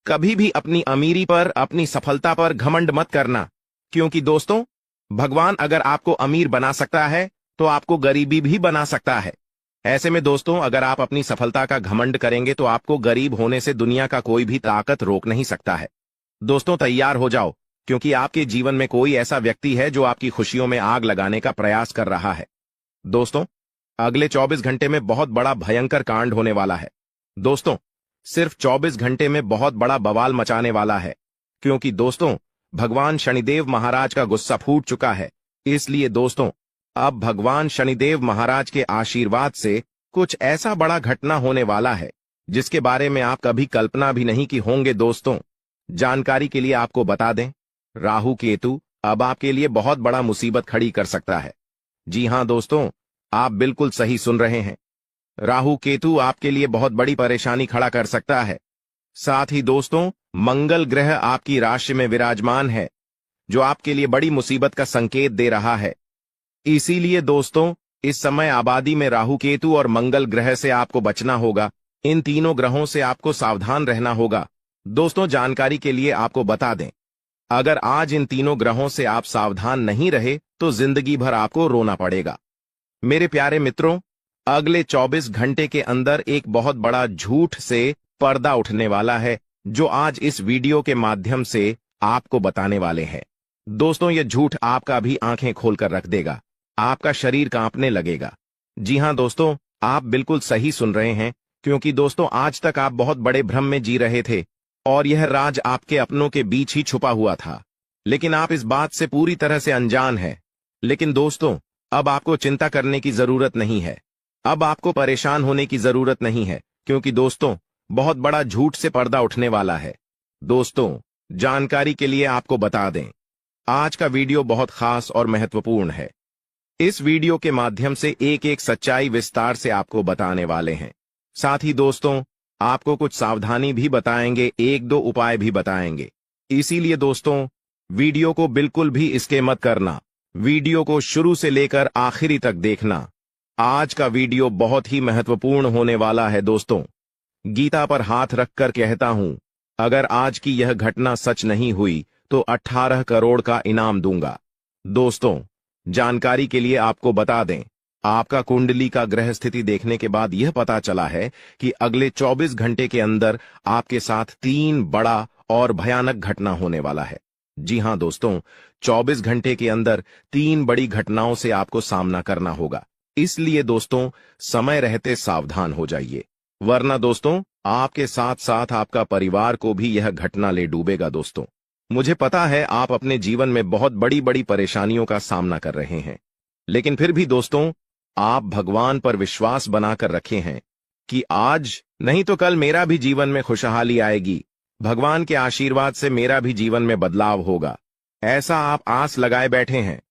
कभी भी अपनी अमीरी पर, अपनी सफलता पर घमंड मत करना, क्योंकि दोस्तों, भगवान अगर आपको अमीर बना सकता है तो आपको गरीबी भी बना सकता है। ऐसे में दोस्तों, अगर आप अपनी सफलता का घमंड करेंगे तो आपको गरीब होने से दुनिया का कोई भी ताकत रोक नहीं सकता है। दोस्तों, तैयार हो जाओ, क्योंकि आपके जीवन में कोई ऐसा व्यक्ति है जो आपकी खुशियों में आग लगाने का प्रयास कर रहा है। दोस्तों, अगले 24 घंटे में बहुत बड़ा भयंकर कांड होने वाला है। दोस्तों, सिर्फ 24 घंटे में बहुत बड़ा बवाल मचाने वाला है, क्योंकि दोस्तों, भगवान शनिदेव महाराज का गुस्सा फूट चुका है। इसलिए दोस्तों, अब भगवान शनिदेव महाराज के आशीर्वाद से कुछ ऐसा बड़ा घटना होने वाला है जिसके बारे में आप कभी कल्पना भी नहीं की होंगे। दोस्तों, जानकारी के लिए आपको बता दें, राहु केतु अब आपके लिए बहुत बड़ा मुसीबत खड़ी कर सकता है। जी हां दोस्तों, आप बिल्कुल सही सुन रहे हैं। राहु केतु आपके लिए बहुत बड़ी परेशानी खड़ा कर सकता है। साथ ही दोस्तों, मंगल ग्रह आपकी राशि में विराजमान है, जो आपके लिए बड़ी मुसीबत का संकेत दे रहा है। इसीलिए दोस्तों, इस समय आबादी में राहु केतु और मंगल ग्रह से आपको बचना होगा। इन तीनों ग्रहों से आपको सावधान रहना होगा। दोस्तों, जानकारी के लिए आपको बता दें, अगर आज इन तीनों ग्रहों से आप सावधान नहीं रहे तो जिंदगी भर आपको रोना पड़ेगा। मेरे प्यारे मित्रों, अगले 24 घंटे के अंदर एक बहुत बड़ा झूठ से पर्दा उठने वाला है, जो आज इस वीडियो के माध्यम से आपको बताने वाले हैं। दोस्तों, यह झूठ आपका भी आंखें खोलकर रख देगा, आपका शरीर कांपने लगेगा। जी हां दोस्तों, आप बिल्कुल सही सुन रहे हैं, क्योंकि दोस्तों आज तक आप बहुत बड़े भ्रम में जी रहे थे और यह राज आपके अपनों के बीच ही छुपा हुआ था, लेकिन आप इस बात से पूरी तरह से अनजान हैं। लेकिन दोस्तों, अब आपको चिंता करने की जरूरत नहीं है, अब आपको परेशान होने की जरूरत नहीं है, क्योंकि दोस्तों बहुत बड़ा झूठ से पर्दा उठने वाला है। दोस्तों, जानकारी के लिए आपको बता दें, आज का वीडियो बहुत खास और महत्वपूर्ण है। इस वीडियो के माध्यम से एक एक सच्चाई विस्तार से आपको बताने वाले हैं। साथ ही दोस्तों, आपको कुछ सावधानी भी बताएंगे, एक दो उपाय भी बताएंगे। इसीलिए दोस्तों, वीडियो को बिल्कुल भी स्किप मत करना, वीडियो को शुरू से लेकर आखिरी तक देखना। आज का वीडियो बहुत ही महत्वपूर्ण होने वाला है। दोस्तों, गीता पर हाथ रखकर कहता हूं, अगर आज की यह घटना सच नहीं हुई तो 18 करोड़ का इनाम दूंगा। दोस्तों, जानकारी के लिए आपको बता दें, आपका कुंडली का ग्रह स्थिति देखने के बाद यह पता चला है कि अगले 24 घंटे के अंदर आपके साथ 3 बड़ा और भयानक घटना होने वाला है। जी हां दोस्तों, 24 घंटे के अंदर 3 बड़ी घटनाओं से आपको सामना करना होगा। इसलिए दोस्तों, समय रहते सावधान हो जाइए, वरना दोस्तों आपके साथ साथ आपका परिवार को भी यह घटना ले डूबेगा। दोस्तों, मुझे पता है आप अपने जीवन में बहुत बड़ी बड़ी परेशानियों का सामना कर रहे हैं, लेकिन फिर भी दोस्तों आप भगवान पर विश्वास बनाकर रखे हैं कि आज नहीं तो कल मेरा भी जीवन में खुशहाली आएगी, भगवान के आशीर्वाद से मेरा भी जीवन में बदलाव होगा, ऐसा आप आस लगाए बैठे हैं।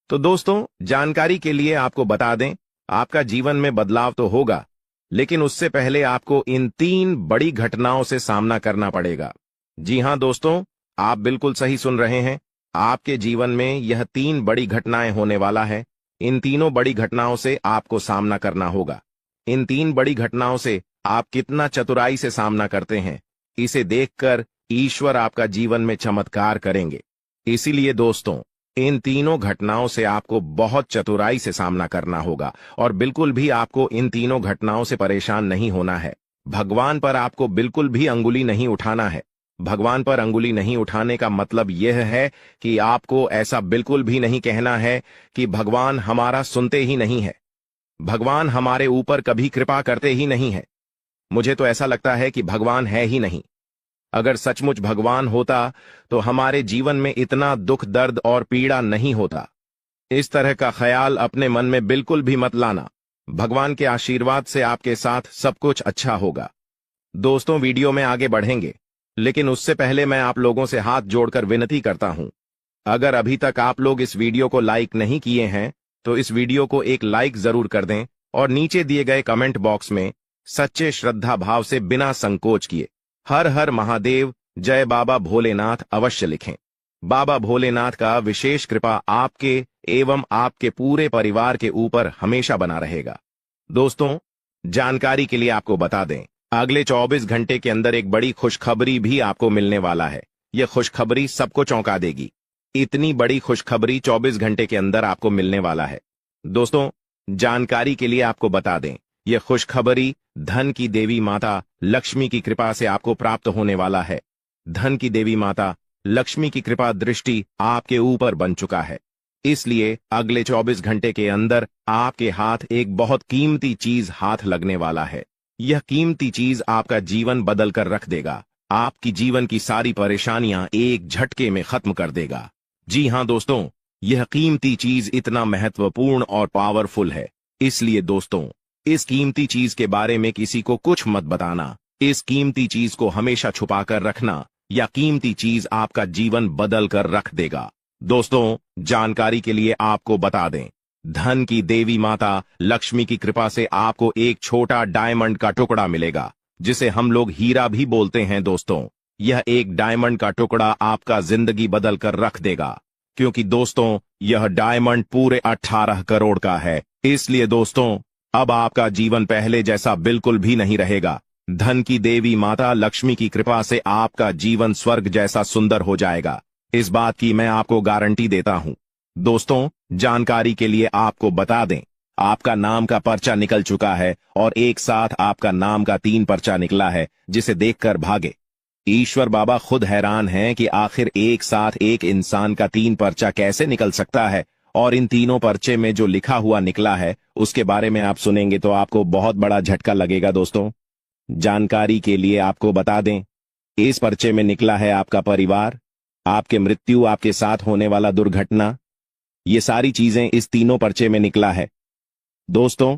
तो दोस्तों, जानकारी के लिए आपको बता दें, आपका जीवन में बदलाव तो होगा, लेकिन उससे पहले आपको इन 3 बड़ी घटनाओं से सामना करना पड़ेगा। जी हां दोस्तों, आप बिल्कुल सही सुन रहे हैं, आपके जीवन में यह 3 बड़ी घटनाएं होने वाला है। इन तीनों बड़ी घटनाओं से आपको सामना करना होगा। इन 3 बड़ी घटनाओं से आप कितना चतुराई से सामना करते हैं, इसे देखकर ईश्वर आपका जीवन में चमत्कार करेंगे। इसीलिए दोस्तों, इन तीनों घटनाओं से आपको बहुत चतुराई से सामना करना होगा और बिल्कुल भी आपको इन तीनों घटनाओं से परेशान नहीं होना है। भगवान पर आपको बिल्कुल भी अंगुली नहीं उठाना है। भगवान पर अंगुली नहीं उठाने का मतलब यह है कि आपको ऐसा बिल्कुल भी नहीं कहना है कि भगवान हमारा सुनते ही नहीं है, भगवान हमारे ऊपर कभी कृपा करते ही नहीं है। मुझे तो ऐसा लगता है कि भगवान है ही नहीं। अगर सचमुच भगवान होता तो हमारे जीवन में इतना दुख, दर्द और पीड़ा नहीं होता। इस तरह का ख्याल अपने मन में बिल्कुल भी मत लाना। भगवान के आशीर्वाद से आपके साथ सब कुछ अच्छा होगा। दोस्तों, वीडियो में आगे बढ़ेंगे, लेकिन उससे पहले मैं आप लोगों से हाथ जोड़कर विनती करता हूं, अगर अभी तक आप लोग इस वीडियो को लाइक नहीं किए हैं तो इस वीडियो को एक लाइक जरूर कर दें और नीचे दिए गए कमेंट बॉक्स में सच्चे श्रद्धा भाव से बिना संकोच किए हर हर महादेव, जय बाबा भोलेनाथ अवश्य लिखें। बाबा भोलेनाथ का विशेष कृपा आपके एवं आपके पूरे परिवार के ऊपर हमेशा बना रहेगा। दोस्तों, जानकारी के लिए आपको बता दें, अगले 24 घंटे के अंदर एक बड़ी खुशखबरी भी आपको मिलने वाला है। यह खुशखबरी सबको चौंका देगी। इतनी बड़ी खुशखबरी 24 घंटे के अंदर आपको मिलने वाला है। दोस्तों, जानकारी के लिए आपको बता दें, यह खुशखबरी धन की देवी माता लक्ष्मी की कृपा से आपको प्राप्त होने वाला है। धन की देवी माता लक्ष्मी की कृपा दृष्टि आपके ऊपर बन चुका है। इसलिए अगले 24 घंटे के अंदर आपके हाथ एक बहुत कीमती चीज हाथ लगने वाला है। यह कीमती चीज आपका जीवन बदल कर रख देगा, आपकी जीवन की सारी परेशानियां एक झटके में खत्म कर देगा। जी हां दोस्तों, यह कीमती चीज इतना महत्वपूर्ण और पावरफुल है। इसलिए दोस्तों, इस कीमती चीज के बारे में किसी को कुछ मत बताना। इस कीमती चीज को हमेशा छुपा कर रखना, या कीमती चीज आपका जीवन बदल कर रख देगा। दोस्तों, जानकारी के लिए आपको बता दें, धन की देवी माता लक्ष्मी की कृपा से आपको एक छोटा डायमंड का टुकड़ा मिलेगा, जिसे हम लोग हीरा भी बोलते हैं। दोस्तों, यह एक डायमंड का टुकड़ा आपका जिंदगी बदल कर रख देगा, क्योंकि दोस्तों यह डायमंड पूरे 18 करोड़ का है। इसलिए दोस्तों, अब आपका जीवन पहले जैसा बिल्कुल भी नहीं रहेगा। धन की देवी माता लक्ष्मी की कृपा से आपका जीवन स्वर्ग जैसा सुंदर हो जाएगा। इस बात की मैं आपको गारंटी देता हूं। दोस्तों, जानकारी के लिए आपको बता दें, आपका नाम का पर्चा निकल चुका है और एक साथ आपका नाम का 3 पर्चा निकला है, जिसे देखकर भागे। ईश्वर बाबा खुद हैरान हैं कि आखिर एक साथ एक इंसान का 3 पर्चा कैसे निकल सकता है, और इन तीनों पर्चे में जो लिखा हुआ निकला है उसके बारे में आप सुनेंगे तो आपको बहुत बड़ा झटका लगेगा। दोस्तों, जानकारी के लिए आपको बता दें, इस पर्चे में निकला है आपका परिवार, आपके मृत्यु, आपके साथ होने वाला दुर्घटना, ये सारी चीजें इस तीनों पर्चे में निकला है। दोस्तों,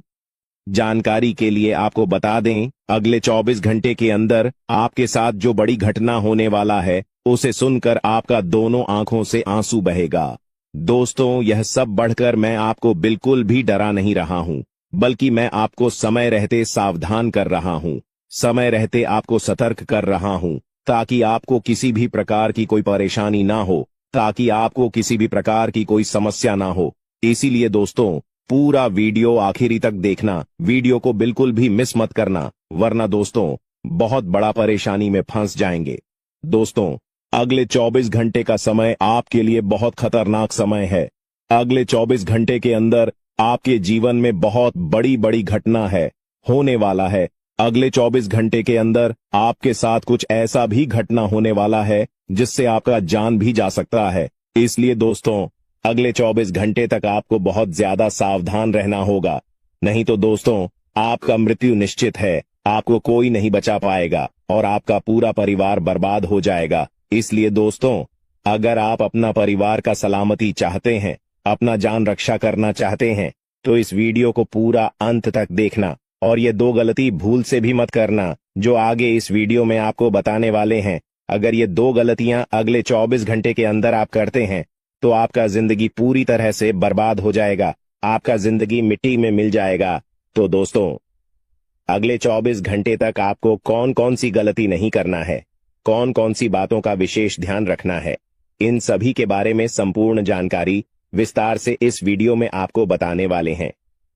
जानकारी के लिए आपको बता दें, अगले 24 घंटे के अंदर आपके साथ जो बड़ी घटना होने वाला है उसे सुनकर आपका दोनों आंखों से आंसू बहेगा। दोस्तों, यह सब बढ़कर मैं आपको बिल्कुल भी डरा नहीं रहा हूं, बल्कि मैं आपको समय रहते सावधान कर रहा हूं, समय रहते आपको सतर्क कर रहा हूं, ताकि आपको किसी भी प्रकार की कोई परेशानी ना हो, ताकि आपको किसी भी प्रकार की कोई समस्या ना हो। इसीलिए दोस्तों, पूरा वीडियो आखिरी तक देखना, वीडियो को बिल्कुल भी मिस मत करना, वरना दोस्तों बहुत बड़ा परेशानी में फंस जाएंगे। दोस्तों, अगले 24 घंटे का समय आपके लिए बहुत खतरनाक समय है। अगले 24 घंटे के अंदर आपके जीवन में बहुत बड़ी बड़ी घटना है, होने वाला है। अगले 24 घंटे के अंदर आपके साथ कुछ ऐसा भी घटना होने वाला है जिससे आपका जान भी जा सकता है। इसलिए दोस्तों, अगले 24 घंटे तक आपको बहुत ज्यादा सावधान रहना होगा, नहीं तो दोस्तों आपका मृत्यु निश्चित है, आपको कोई नहीं बचा पाएगा और आपका पूरा परिवार बर्बाद हो जाएगा। इसलिए दोस्तों, अगर आप अपना परिवार का सलामती चाहते हैं, अपना जान रक्षा करना चाहते हैं, तो इस वीडियो को पूरा अंत तक देखना, और ये 2 गलती भूल से भी मत करना जो आगे इस वीडियो में आपको बताने वाले हैं। अगर ये 2 गलतियां अगले 24 घंटे के अंदर आप करते हैं तो आपका जिंदगी पूरी तरह से बर्बाद हो जाएगा, आपका जिंदगी मिट्टी में मिल जाएगा। तो दोस्तों, अगले 24 घंटे तक आपको कौन कौन सी गलती नहीं करना है, कौन कौन सी बातों का विशेष ध्यान रखना है, इन सभी के बारे में संपूर्ण जानकारी विस्तार से इस वीडियो में आपको बताने वाले हैं।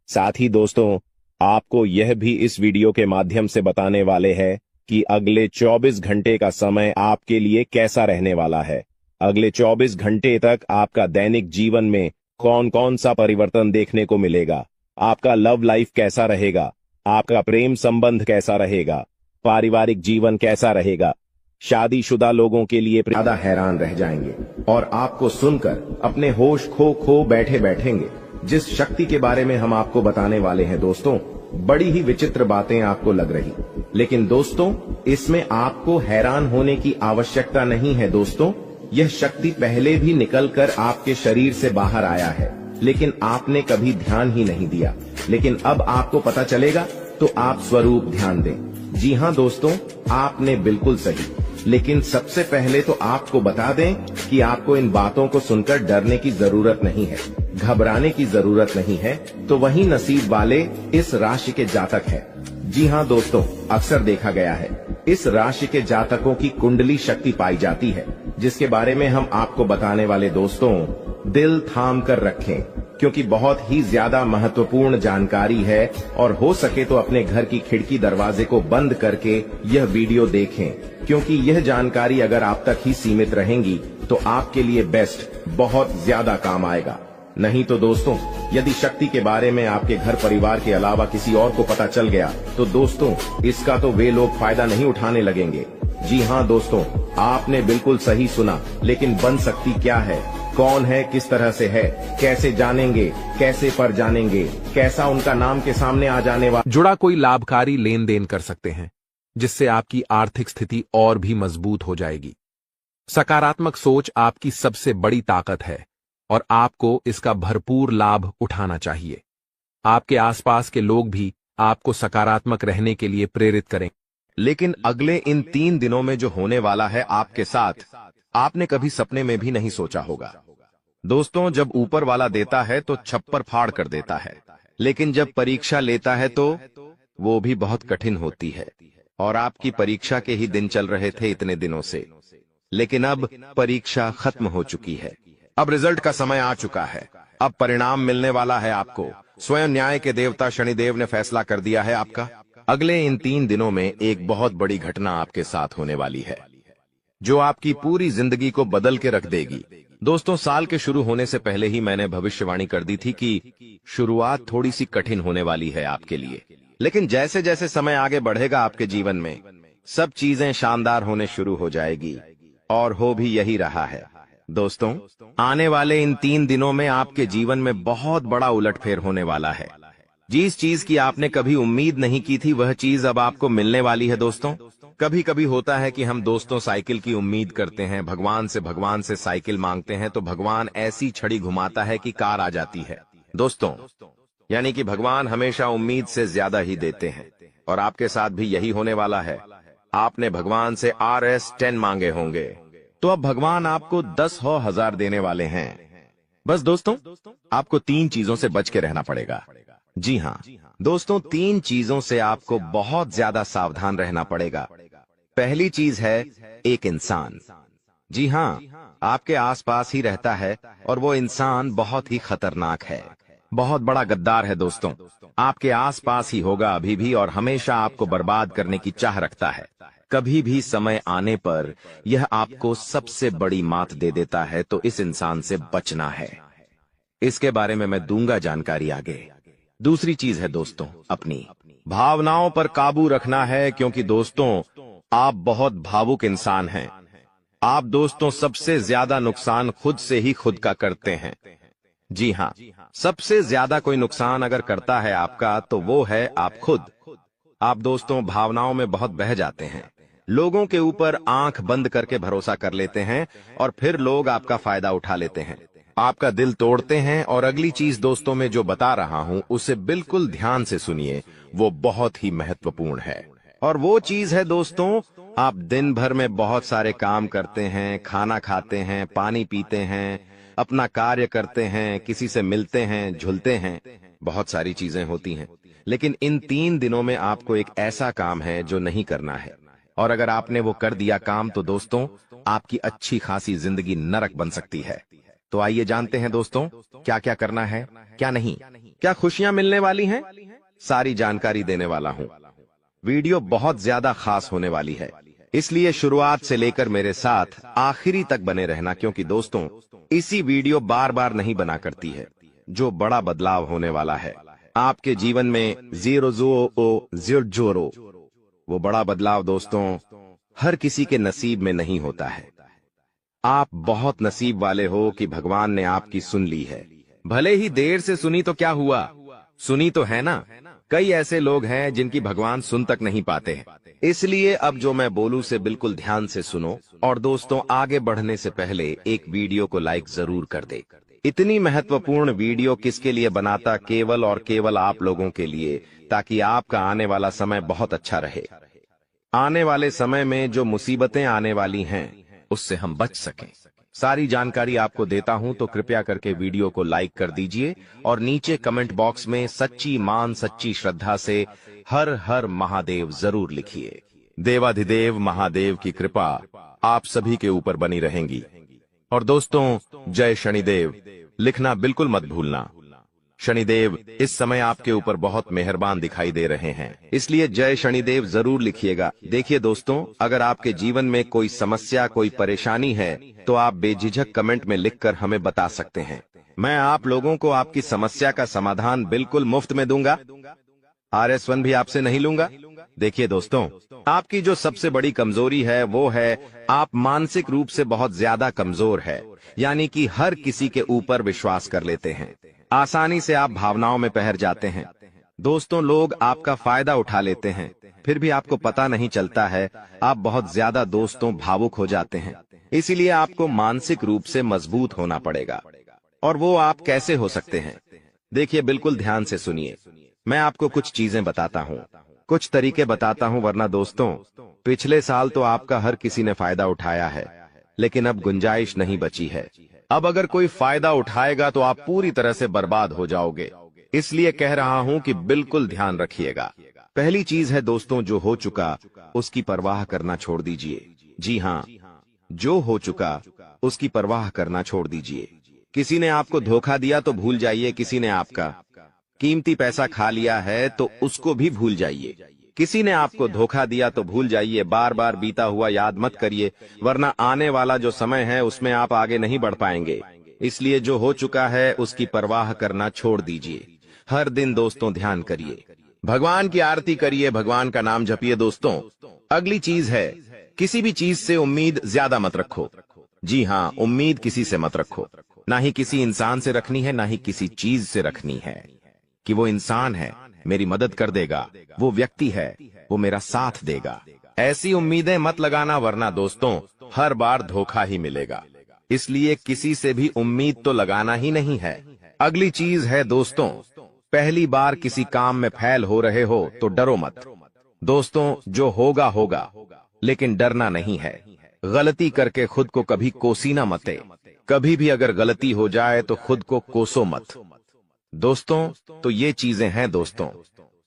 साथ ही दोस्तों, आपको यह भी इस वीडियो के माध्यम से बताने वाले हैं कि अगले 24 घंटे का समय आपके लिए कैसा रहने वाला है। अगले 24 घंटे तक आपका दैनिक जीवन में कौन कौन सा परिवर्तन देखने को मिलेगा, आपका लव लाइफ कैसा रहेगा, आपका प्रेम संबंध कैसा रहेगा, पारिवारिक जीवन कैसा रहेगा। शादीशुदा लोगों के लिए ज्यादा हैरान रह जाएंगे और आपको सुनकर अपने होश खो बैठे बैठेंगे। जिस शक्ति के बारे में हम आपको बताने वाले हैं दोस्तों, बड़ी ही विचित्र बातें आपको लग रही, लेकिन दोस्तों इसमें आपको हैरान होने की आवश्यकता नहीं है। दोस्तों, यह शक्ति पहले भी निकलकर आपके शरीर से बाहर आया है, लेकिन आपने कभी ध्यान ही नहीं दिया। लेकिन अब आपको पता चलेगा तो आप स्वरूप ध्यान दें। जी हाँ दोस्तों, आपने बिल्कुल सही। लेकिन सबसे पहले तो आपको बता दें कि आपको इन बातों को सुनकर डरने की जरूरत नहीं है, घबराने की जरूरत नहीं है। तो वही नसीब वाले इस राशि के जातक हैं। जी हाँ दोस्तों, अक्सर देखा गया है इस राशि के जातकों की कुंडली शक्ति पाई जाती है, जिसके बारे में हम आपको बताने वाले दोस्तों दिल थाम कर रखें, क्योंकि बहुत ही ज्यादा महत्वपूर्ण जानकारी है। और हो सके तो अपने घर की खिड़की दरवाजे को बंद करके यह वीडियो देखें, क्योंकि यह जानकारी अगर आप तक ही सीमित रहेंगी तो आपके लिए बेस्ट, बहुत ज्यादा काम आएगा। नहीं तो दोस्तों, यदि शक्ति के बारे में आपके घर परिवार के अलावा किसी और को पता चल गया तो दोस्तों इसका तो वे लोग फायदा नहीं उठाने लगेंगे। जी हाँ दोस्तों, आपने बिल्कुल सही सुना। लेकिन बन सकती क्या है, कौन है, किस तरह से है, कैसे जानेंगे, कैसे पर जानेंगे, कैसा उनका नाम के सामने आ जाने वाला जुड़ा कोई लाभकारी लेन देन कर सकते हैं, जिससे आपकी आर्थिक स्थिति और भी मजबूत हो जाएगी। सकारात्मक सोच आपकी सबसे बड़ी ताकत है और आपको इसका भरपूर लाभ उठाना चाहिए। आपके आसपास के लोग भी आपको सकारात्मक रहने के लिए प्रेरित करें। लेकिन अगले इन 3 दिनों में जो होने वाला है आपके साथ, आपने कभी सपने में भी नहीं सोचा होगा। दोस्तों, जब ऊपर वाला देता है तो छप्पर फाड़ कर देता है, लेकिन जब परीक्षा लेता है तो वो भी बहुत कठिन होती है। और आपकी परीक्षा के ही दिन चल रहे थे इतने दिनों से, लेकिन अब परीक्षा खत्म हो चुकी है। अब रिजल्ट का समय आ चुका है, अब परिणाम मिलने वाला है आपको। स्वयं न्याय के देवता शनिदेव ने फैसला कर दिया है आपका। अगले इन 3 दिनों में एक बहुत बड़ी घटना आपके साथ होने वाली है। जो आपकी पूरी जिंदगी को बदल के रख देगी। दोस्तों, साल के शुरू होने से पहले ही मैंने भविष्यवाणी कर दी थी कि शुरुआत थोड़ी सी कठिन होने वाली है आपके लिए, लेकिन जैसे जैसे समय आगे बढ़ेगा आपके जीवन में सब चीजें शानदार होने शुरू हो जाएगी, और हो भी यही रहा है। दोस्तों, आने वाले इन 3 दिनों में आपके जीवन में बहुत बड़ा उलटफेर होने वाला है। जिस चीज की आपने कभी उम्मीद नहीं की थी वह चीज अब आपको मिलने वाली है। दोस्तों, कभी कभी होता है कि हम दोस्तों साइकिल की उम्मीद करते हैं, भगवान से साइकिल मांगते हैं तो भगवान ऐसी छड़ी घुमाता है कि कार आ जाती है। दोस्तों, यानी कि भगवान हमेशा उम्मीद से ज्यादा ही देते हैं, और आपके साथ भी यही होने वाला है। आपने भगवान से RS10 मांगे होंगे, तो अब भगवान आपको 10,000 देने वाले हैं। बस दोस्तों, आपको 3 चीजों से बच के रहना पड़ेगा। जी हाँ दोस्तों, 3 चीजों से आपको बहुत ज्यादा सावधान रहना पड़ेगा। पहली चीज है एक इंसान। जी हाँ, आपके आसपास ही रहता है और वो इंसान बहुत ही खतरनाक है, बहुत बड़ा गद्दार है। दोस्तों, आपके आसपास ही होगा अभी भी और हमेशा आपको बर्बाद करने की चाह रखता है। कभी भी समय आने पर यह आपको सबसे बड़ी मात दे देता है, तो इस इंसान से बचना है। इसके बारे में मैं दूंगा जानकारी आगे। दूसरी चीज है दोस्तों, अपनी भावनाओं पर काबू रखना है, क्योंकि दोस्तों आप बहुत भावुक इंसान हैं। आप दोस्तों सबसे ज्यादा नुकसान खुद से ही खुद का करते हैं। जी हाँ, सबसे ज्यादा कोई नुकसान अगर करता है आपका तो वो है आप खुद। आप दोस्तों भावनाओं में बहुत बह जाते हैं, लोगों के ऊपर आंख बंद करके भरोसा कर लेते हैं और फिर लोग आपका फायदा उठा लेते हैं, आपका दिल तोड़ते हैं। और अगली चीज दोस्तों मैं जो बता रहा हूं उसे बिल्कुल ध्यान से सुनिए, वो बहुत ही महत्वपूर्ण है। और वो चीज है दोस्तों, आप दिन भर में बहुत सारे काम करते हैं, खाना खाते हैं, पानी पीते हैं, अपना कार्य करते हैं, किसी से मिलते हैं, झुलते हैं, बहुत सारी चीजें होती हैं, लेकिन इन 3 दिनों में आपको एक ऐसा काम है जो नहीं करना है। और अगर आपने वो कर दिया काम तो दोस्तों आपकी अच्छी खासी जिंदगी नरक बन सकती है। तो आइए जानते हैं दोस्तों क्या क्या करना है, क्या नहीं, क्या खुशियां मिलने वाली हैं, सारी जानकारी देने वाला हूं। वीडियो बहुत ज्यादा खास होने वाली है, इसलिए शुरुआत से लेकर मेरे साथ आखिरी तक बने रहना, क्योंकि दोस्तों इसी वीडियो बार बार नहीं बना करती है। जो बड़ा बदलाव होने वाला है आपके जीवन में, ज़ीरो, वो बड़ा बदलाव दोस्तों हर किसी के नसीब में नहीं होता है। आप बहुत नसीब वाले हो कि भगवान ने आपकी सुन ली है। भले ही देर से सुनी तो क्या हुआ, सुनी तो है ना। कई ऐसे लोग हैं जिनकी भगवान सुन तक नहीं पाते हैं। इसलिए अब जो मैं बोलूं से बिल्कुल ध्यान से सुनो। और दोस्तों आगे बढ़ने से पहले एक वीडियो को लाइक जरूर कर दे। इतनी महत्वपूर्ण वीडियो किसके लिए बनाता, केवल और केवल आप लोगों के लिए, ताकि आपका आने वाला समय बहुत अच्छा रहे। आने वाले समय में जो मुसीबतें आने वाली हैं उससे हम बच सकें। सारी जानकारी आपको देता हूं, तो कृपया करके वीडियो को लाइक कर दीजिए और नीचे कमेंट बॉक्स में सच्ची मान सच्ची श्रद्धा से हर हर महादेव जरूर लिखिए। देवाधिदेव महादेव की कृपा आप सभी के ऊपर बनी रहेंगी। और दोस्तों जय शनिदेव लिखना बिल्कुल मत भूलना। शनिदेव इस समय आपके ऊपर बहुत मेहरबान दिखाई दे रहे हैं, इसलिए जय शनिदेव जरूर लिखिएगा। देखिए दोस्तों, अगर आपके जीवन में कोई समस्या, कोई परेशानी है तो आप बेझिझक कमेंट में लिखकर हमें बता सकते हैं। मैं आप लोगों को आपकी समस्या का समाधान बिल्कुल मुफ्त में दूंगा। RS1 भी आपसे नहीं लूंगा। देखिए दोस्तों, आपकी जो सबसे बड़ी कमजोरी है वो है आप मानसिक रूप से बहुत ज्यादा कमजोर है, यानी कि हर किसी के ऊपर विश्वास कर लेते हैं, आसानी से आप भावनाओं में बहर जाते हैं। दोस्तों लोग आपका फायदा उठा लेते हैं, फिर भी आपको पता नहीं चलता है। आप बहुत ज्यादा दोस्तों भावुक हो जाते हैं, इसीलिए आपको मानसिक रूप से मजबूत होना पड़ेगा। और वो आप कैसे हो सकते हैं, देखिए बिल्कुल ध्यान से सुनिए। मैं आपको कुछ चीजें बताता हूँ, कुछ तरीके बताता हूँ, वरना दोस्तों पिछले साल तो आपका हर किसी ने फायदा उठाया है, लेकिन अब गुंजाइश नहीं बची है। अब अगर कोई फायदा उठाएगा तो आप पूरी तरह से बर्बाद हो जाओगे। इसलिए कह रहा हूं कि बिल्कुल ध्यान रखिएगा। पहली चीज है दोस्तों, जो हो चुका उसकी परवाह करना छोड़ दीजिए। जी हाँ, जो हो चुका उसकी परवाह करना छोड़ दीजिए। किसी ने आपको धोखा दिया तो भूल जाइए, किसी ने आपका कीमती पैसा खा लिया है तो उसको भी भूल जाइए। किसी ने आपको धोखा दिया तो भूल जाइए, बार बार बीता हुआ याद मत करिए, वरना आने वाला जो समय है उसमें आप आगे नहीं बढ़ पाएंगे। इसलिए जो हो चुका है उसकी परवाह करना छोड़ दीजिए। हर दिन दोस्तों ध्यान करिए, भगवान की आरती करिए, भगवान का नाम जपिए दोस्तों। अगली चीज है, किसी भी चीज से उम्मीद ज्यादा मत रखो। जी हाँ, उम्मीद किसी से मत रखो। ना ही किसी इंसान से रखनी है, ना ही किसी चीज से रखनी है कि वो इंसान है मेरी मदद कर देगा, वो व्यक्ति है वो मेरा साथ देगा। ऐसी उम्मीदें मत लगाना, वरना दोस्तों हर बार धोखा ही मिलेगा। इसलिए किसी से भी उम्मीद तो लगाना ही नहीं है। अगली चीज है दोस्तों, पहली बार किसी काम में फेल हो रहे हो तो डरो मत। दोस्तों जो होगा होगा, लेकिन डरना नहीं है। गलती करके खुद को कभी कोसीना मते। कभी भी अगर गलती हो जाए तो खुद को कोसो मत। दोस्तों तो ये चीजें हैं दोस्तों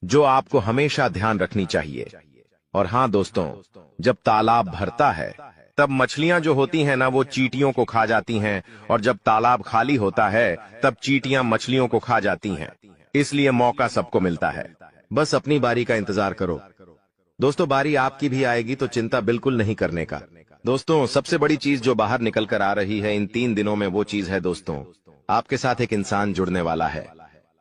जो आपको हमेशा ध्यान रखनी चाहिए। और हाँ दोस्तों, जब तालाब भरता है तब मछलियां जो होती हैं ना, वो चींटियों को खा जाती हैं, और जब तालाब खाली होता है तब चींटियां मछलियों को खा जाती हैं। इसलिए मौका सबको मिलता है, बस अपनी बारी का इंतजार करो। दोस्तों बारी आपकी भी आएगी, तो चिंता बिल्कुल नहीं करने का। दोस्तों सबसे बड़ी चीज जो बाहर निकल कर आ रही है इन 3 दिनों में, वो चीज है दोस्तों, आपके साथ एक इंसान जुड़ने वाला है।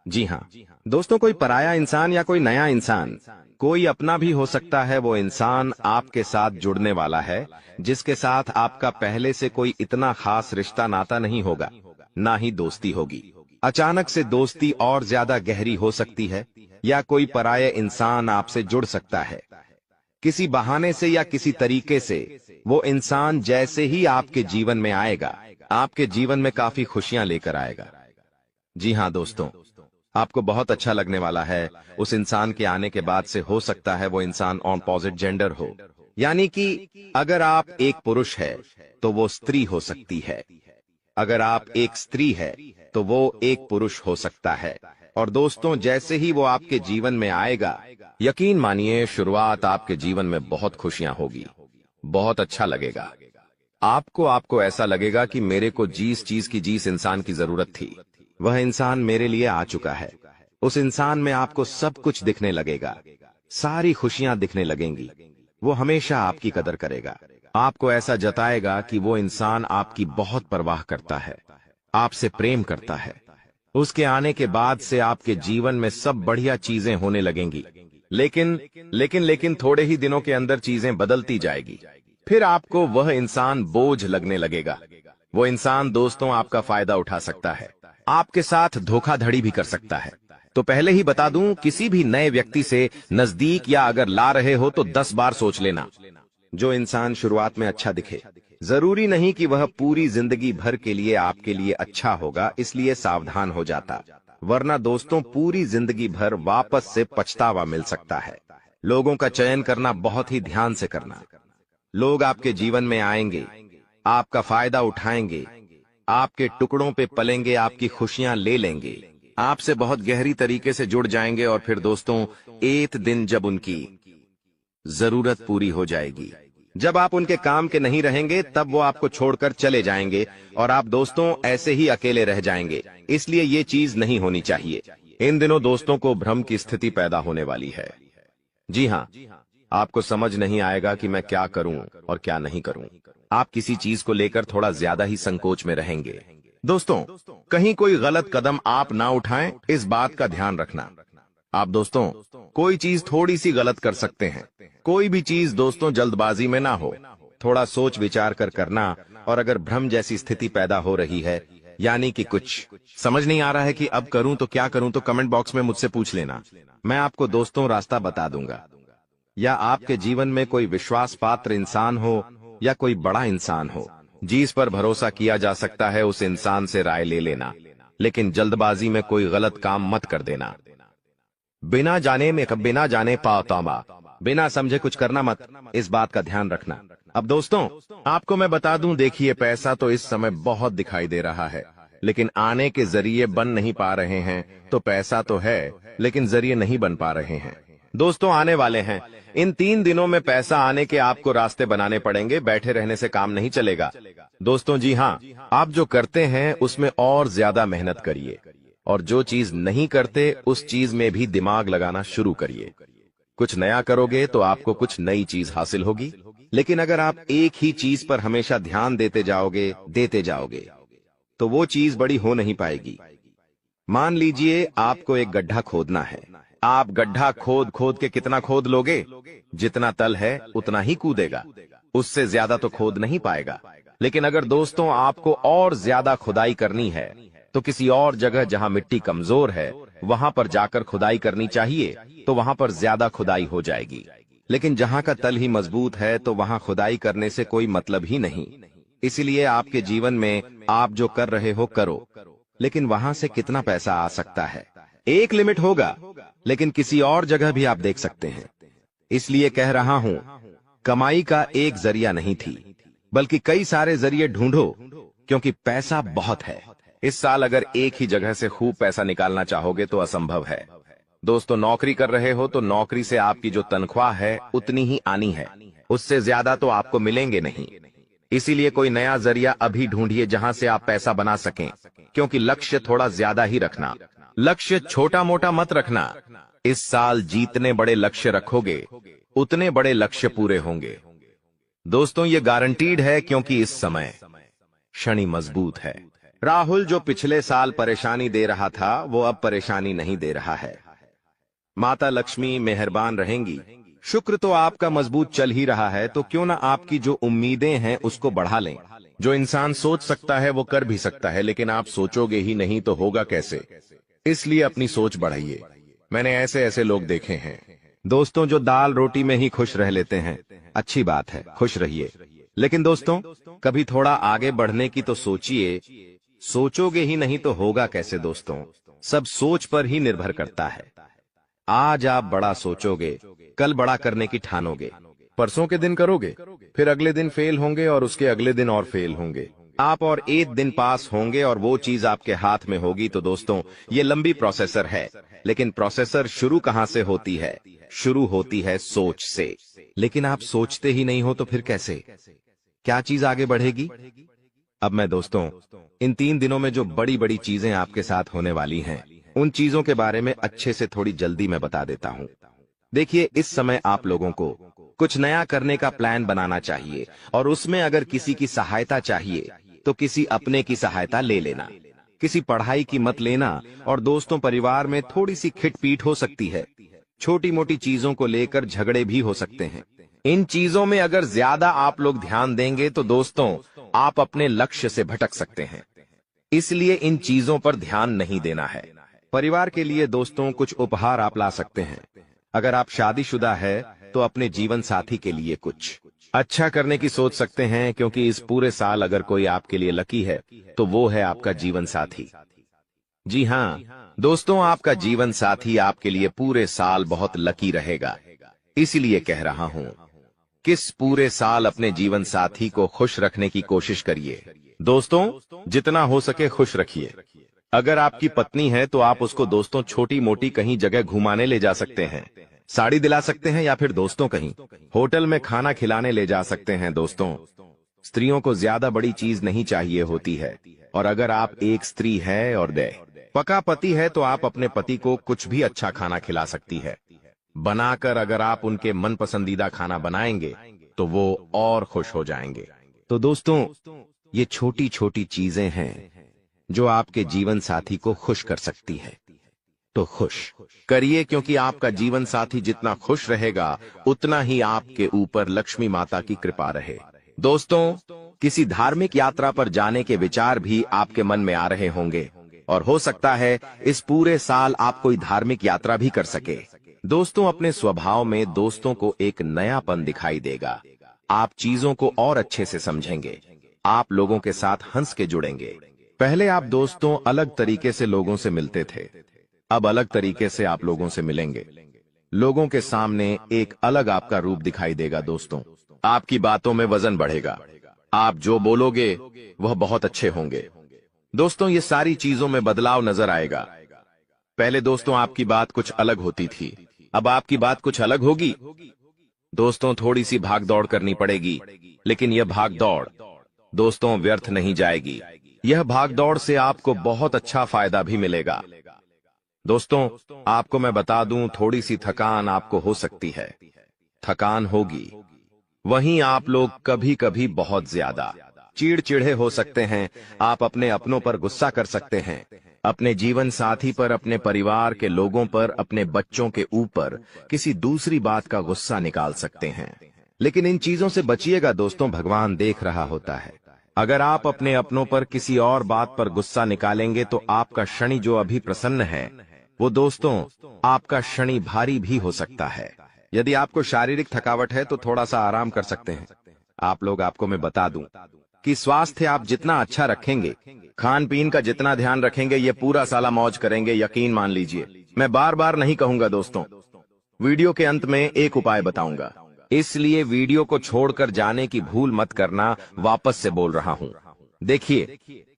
जी हाँ दोस्तों, कोई पराया इंसान या कोई नया इंसान, कोई अपना भी हो सकता है। वो इंसान आपके साथ जुड़ने वाला है जिसके साथ आपका पहले से कोई इतना खास रिश्ता नाता नहीं होगा, ना ही दोस्ती होगी। अचानक से दोस्ती और ज्यादा गहरी हो सकती है, या कोई पराया इंसान आपसे जुड़ सकता है। किसी बहाने से या किसी तरीके से वो इंसान जैसे ही आपके जीवन में आएगा, आपके जीवन में काफी खुशियां लेकर आएगा। जी हाँ दोस्तों, आपको बहुत अच्छा लगने वाला है। उस इंसान के आने के बाद से हो सकता है वो इंसान ऑपोजिट जेंडर हो, यानी कि अगर आप एक पुरुष है तो वो स्त्री हो सकती है, अगर आप एक स्त्री है तो वो एक पुरुष हो सकता है। और दोस्तों जैसे ही वो आपके जीवन में आएगा, यकीन मानिए शुरुआत आपके जीवन में बहुत खुशियां होगी, बहुत अच्छा लगेगा। आपको ऐसा लगेगा कि मेरे को जिस इंसान की जरूरत थी वह इंसान मेरे लिए आ चुका है। उस इंसान में आपको सब कुछ दिखने लगेगा, सारी खुशियां दिखने लगेंगी। वो हमेशा आपकी कदर करेगा, आपको ऐसा जताएगा कि वो इंसान आपकी बहुत परवाह करता है, आपसे प्रेम करता है। उसके आने के बाद से आपके जीवन में सब बढ़िया चीजें होने लगेंगी। लेकिन थोड़े ही दिनों के अंदर चीजें बदलती जाएगी। फिर आपको वह इंसान बोझ लगने लगेगा। वो इंसान दोस्तों आपका फायदा उठा सकता है, आपके साथ धोखाधड़ी भी कर सकता है। तो पहले ही बता दूं, किसी भी नए व्यक्ति से नजदीक या अगर ला रहे हो तो 10 बार सोच लेना। जो इंसान शुरुआत में अच्छा दिखे, जरूरी नहीं कि वह पूरी जिंदगी भर के लिए आपके लिए अच्छा होगा, इसलिए सावधान हो जाता, वरना दोस्तों पूरी जिंदगी भर वापस से पछतावा मिल सकता है। लोगों का चयन करना बहुत ही ध्यान से करना। लोग आपके जीवन में आएंगे, आपका फायदा उठाएंगे, आपके टुकड़ों पे पलेंगे, आपकी खुशियां ले लेंगे, आपसे बहुत गहरी तरीके से जुड़ जाएंगे। और फिर दोस्तों एक दिन जब उनकी जरूरत पूरी हो जाएगी, जब आप उनके काम के नहीं रहेंगे, तब वो आपको छोड़कर चले जाएंगे और आप दोस्तों ऐसे ही अकेले रह जाएंगे। इसलिए ये चीज नहीं होनी चाहिए। इन दिनों दोस्तों को भ्रम की स्थिति पैदा होने वाली है। जी हाँ, आपको समझ नहीं आएगा कि मैं क्या करूं और क्या नहीं करूं। आप किसी चीज को लेकर थोड़ा ज्यादा ही संकोच में रहेंगे। दोस्तों कहीं कोई गलत कदम आप ना उठाएं, इस बात का ध्यान रखना। आप दोस्तों कोई चीज थोड़ी सी गलत कर सकते हैं। कोई भी चीज दोस्तों जल्दबाजी में ना हो, थोड़ा सोच विचार कर करना। और अगर भ्रम जैसी स्थिति पैदा हो रही है, यानी कि कुछ समझ नहीं आ रहा है कि अब करूं तो क्या करूं, तो कमेंट बॉक्स में मुझसे पूछ लेना, मैं आपको दोस्तों रास्ता बता दूंगा। या आपके जीवन में कोई विश्वास पात्र इंसान हो या कोई बड़ा इंसान हो जिस पर भरोसा किया जा सकता है, उस इंसान से राय ले लेना, लेकिन जल्दबाजी में कोई गलत काम मत कर देना। बिना जाने पातामा, बिना समझे कुछ करना मत, इस बात का ध्यान रखना। अब दोस्तों आपको मैं बता दूं, देखिए पैसा तो इस समय बहुत दिखाई दे रहा है, लेकिन आने के जरिए बन नहीं पा रहे हैं। तो पैसा तो है लेकिन जरिए नहीं बन पा रहे हैं। दोस्तों आने वाले हैं, इन 3 दिनों में पैसा आने के आपको रास्ते बनाने पड़ेंगे, बैठे रहने से काम नहीं चलेगा। दोस्तों जी हाँ, आप जो करते हैं उसमें और ज्यादा मेहनत करिए, और जो चीज नहीं करते उस चीज में भी दिमाग लगाना शुरू करिए। कुछ नया करोगे तो आपको कुछ नई चीज हासिल होगी। लेकिन अगर आप एक ही चीज पर हमेशा ध्यान देते जाओगे तो वो चीज बड़ी हो नहीं पाएगी। मान लीजिए आपको एक गड्ढा खोदना है। आप गड्ढा खोद खोद के कितना खोद लोगे? जितना तल है उतना ही कूदेगा, उससे ज्यादा तो खोद नहीं पाएगा। लेकिन अगर दोस्तों आपको और ज्यादा खुदाई करनी है तो किसी और जगह जहां मिट्टी कमजोर है वहां पर जाकर खुदाई करनी चाहिए, तो वहां पर ज्यादा खुदाई हो जाएगी। लेकिन जहां का तल ही मजबूत है तो वहां खुदाई करने से कोई मतलब ही नहीं। इसलिए आपके जीवन में आप जो कर रहे हो करो, लेकिन वहां से कितना पैसा आ सकता है? एक लिमिट होगा, लेकिन किसी और जगह भी आप देख सकते हैं। इसलिए कह रहा हूं, कमाई का एक जरिया नहीं थी, बल्कि कई सारे जरिए ढूंढो, क्योंकि पैसा बहुत है। इस साल अगर एक ही जगह से खूब पैसा निकालना चाहोगे तो असंभव है। दोस्तों, नौकरी कर रहे हो तो नौकरी से आपकी जो तनख्वाह है उतनी ही आनी है, उससे ज्यादा तो आपको मिलेंगे नहीं। इसीलिए कोई नया जरिया अभी ढूंढिए जहां से आप पैसा बना सकें, क्योंकि लक्ष्य थोड़ा ज्यादा ही रखना, लक्ष्य छोटा मोटा मत रखना। इस साल जितने बड़े लक्ष्य रखोगे उतने बड़े लक्ष्य पूरे होंगे। दोस्तों, ये गारंटीड है, क्योंकि इस समय शनि मजबूत है। राहुल जो पिछले साल परेशानी दे रहा था वो अब परेशानी नहीं दे रहा है। माता लक्ष्मी मेहरबान रहेंगी। शुक्र तो आपका मजबूत चल ही रहा है, तो क्यों ना आपकी जो उम्मीदें हैं उसको बढ़ा लें। जो इंसान सोच सकता है वो कर भी सकता है, लेकिन आप सोचोगे ही नहीं तो होगा कैसे? इसलिए अपनी सोच बढ़ाइए। मैंने ऐसे ऐसे लोग देखे हैं दोस्तों जो दाल रोटी में ही खुश रह लेते हैं। अच्छी बात है, खुश रहिए, लेकिन दोस्तों कभी थोड़ा आगे बढ़ने की तो सोचिए। सोचोगे ही नहीं तो होगा कैसे? दोस्तों, सब सोच पर ही निर्भर करता है। आज आप बड़ा सोचोगे, कल बड़ा करने की ठानोगे। परसों के दिन करोगे, फिर अगले दिन फेल होंगे और उसके अगले दिन और फेल होंगे। आप और एक दिन पास होंगे और वो चीज आपके हाथ में होगी। तो दोस्तों, ये लंबी प्रोसेसर है, लेकिन प्रोसेसर शुरू कहां से होती है? शुरू होती है सोच से। लेकिन आप सोचते ही नहीं हो तो फिर कैसे? क्या चीज आगे बढ़ेगी? अब मैं दोस्तों इन 3 दिनों में जो बड़ी बड़ी चीजें आपके साथ होने वाली हैं, उन चीजों के बारे में अच्छे से थोड़ी जल्दी मैं बता देता हूं। देखिए, इस समय आप लोगों को कुछ नया करने का प्लान बनाना चाहिए, और उसमें अगर किसी की सहायता चाहिए तो किसी अपने की सहायता ले लेना। किसी पढ़ाई की मत लेना, और दोस्तों परिवार में थोड़ी सी खिटपीट हो सकती है। छोटी मोटी चीजों को लेकर झगड़े भी हो सकते हैं। इन चीजों में अगर ज्यादा आप लोग ध्यान देंगे तो दोस्तों आप अपने लक्ष्य से भटक सकते हैं। इसलिए इन चीजों पर ध्यान नहीं देना है। परिवार के लिए दोस्तों कुछ उपहार आप ला सकते हैं। अगर आप शादीशुदा है तो अपने जीवन साथी के लिए कुछ अच्छा करने की सोच सकते हैं, क्योंकि इस पूरे साल अगर कोई आपके लिए लकी है तो वो है आपका जीवन साथी। जी हाँ दोस्तों, आपका जीवन साथी आपके लिए पूरे साल बहुत लकी रहेगा। इसीलिए कह रहा हूं, किस पूरे साल अपने जीवन साथी को खुश रखने की कोशिश करिए। दोस्तों, जितना हो सके खुश रखिए। अगर आपकी पत्नी है तो आप उसको दोस्तों छोटी मोटी कहीं जगह घुमाने ले जा सकते हैं, साड़ी दिला सकते हैं, या फिर दोस्तों कहीं होटल में खाना खिलाने ले जा सकते हैं। दोस्तों, स्त्रियों को ज्यादा बड़ी चीज नहीं चाहिए होती है, और अगर आप एक स्त्री है और पका पति है तो आप अपने पति को कुछ भी अच्छा खाना खिला सकती है बनाकर। अगर आप उनके मन पसंदीदा खाना बनाएंगे तो वो और खुश हो जाएंगे। तो दोस्तों, ये छोटी छोटी चीजें हैं जो आपके जीवन साथी को खुश कर सकती है। तो खुश करिए, क्योंकि आपका जीवन साथी जितना खुश रहेगा उतना ही आपके ऊपर लक्ष्मी माता की कृपा रहे। दोस्तों, किसी धार्मिक यात्रा पर जाने के विचार भी आपके मन में आ रहे होंगे, और हो सकता है इस पूरे साल आप कोई धार्मिक यात्रा भी कर सके। दोस्तों, अपने स्वभाव में दोस्तों को एक नयापन दिखाई देगा। आप चीजों को और अच्छे से समझेंगे। आप लोगों के साथ हंस के जुड़ेंगे। पहले आप दोस्तों अलग तरीके से लोगों से मिलते थे, अब अलग तरीके से आप लोगों से मिलेंगे। लोगों के सामने एक अलग आपका रूप दिखाई देगा। दोस्तों, आपकी बातों में वजन बढ़ेगा। आप जो बोलोगे वह बहुत अच्छे होंगे। दोस्तों, ये सारी चीजों में बदलाव नजर आएगा। पहले दोस्तों आपकी बात कुछ अलग होती थी, अब आपकी बात कुछ अलग होगी। दोस्तों, थोड़ी सी भाग दौड़ करनी पड़ेगी, लेकिन यह भाग दौड़ दोस्तों व्यर्थ नहीं जाएगी। यह भाग दौड़ से आपको बहुत अच्छा फायदा भी मिलेगा। दोस्तों, आपको मैं बता दूं, थोड़ी सी थकान आपको हो सकती है, थकान होगी। वहीं आप लोग कभी कभी बहुत ज्यादा चिड़चिड़े हो सकते हैं। आप अपने अपनों पर गुस्सा कर सकते हैं, अपने जीवन साथी पर, अपने परिवार के लोगों पर, अपने बच्चों के ऊपर किसी दूसरी बात का गुस्सा निकाल सकते हैं। लेकिन इन चीजों से बचिएगा दोस्तों, भगवान देख रहा होता है। अगर आप अपने अपनों पर किसी और बात पर गुस्सा निकालेंगे तो आपका शनि जो अभी प्रसन्न है, वो दोस्तों आपका शनि भारी भी हो सकता है। यदि आपको शारीरिक थकावट है तो थोड़ा सा आराम कर सकते हैं। आप लोग, आपको मैं बता दूं कि स्वास्थ्य आप जितना अच्छा रखेंगे, खान पीन का जितना ध्यान रखेंगे, ये पूरा साला मौज करेंगे, यकीन मान लीजिए। मैं बार बार नहीं कहूंगा दोस्तों, वीडियो के अंत में एक उपाय बताऊंगा, इसलिए वीडियो को छोड़कर जाने की भूल मत करना। वापस से बोल रहा हूं, देखिए,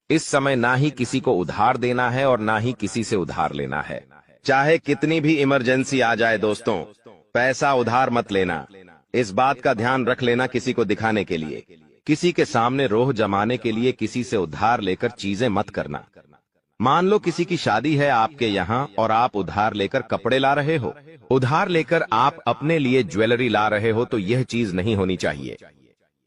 इस समय ना ही किसी को उधार देना है और ना ही किसी से उधार लेना है। चाहे कितनी भी इमरजेंसी आ जाए दोस्तों, पैसा उधार मत लेना। इस बात का ध्यान रख लेना, किसी को दिखाने के लिए, किसी के सामने रोह जमाने के लिए किसी से उधार लेकर चीजें मत करना। मान लो किसी की शादी है आपके यहाँ और आप उधार लेकर कपड़े ला रहे हो, उधार लेकर आप अपने लिए ज्वेलरी ला रहे हो, तो यह चीज नहीं होनी चाहिए।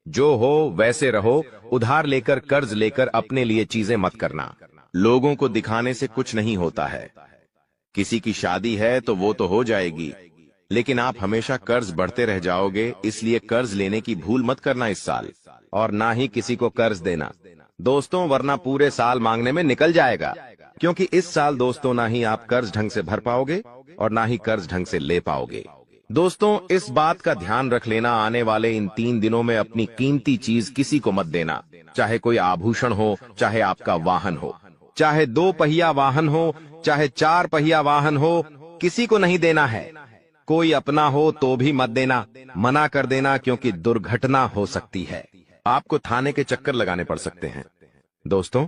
जो हो वैसे रहो। उधार लेकर, कर्ज लेकर अपने लिए चीजें मत करना। लोगों को दिखाने से कुछ नहीं होता है। किसी की शादी है तो वो तो हो जाएगी, लेकिन आप हमेशा कर्ज बढ़ते रह जाओगे, इसलिए कर्ज लेने की भूल मत करना इस साल, और ना ही किसी को कर्ज देना दोस्तों, वरना पूरे साल मांगने में निकल जाएगा। क्योंकि इस साल दोस्तों ना ही आप कर्ज ढंग से भर पाओगे और ना ही कर्ज ढंग से ले पाओगे। दोस्तों, इस बात का ध्यान रख लेना, आने वाले इन 3 दिनों में अपनी कीमती चीज किसी को मत देना। चाहे कोई आभूषण हो, चाहे आपका वाहन हो, चाहे 2 पहिया वाहन हो, चाहे 4 पहिया वाहन हो, किसी को नहीं देना है। कोई अपना हो तो भी मत देना, मना कर देना, क्योंकि दुर्घटना हो सकती है। आपको थाने के चक्कर लगाने पड़ सकते हैं दोस्तों,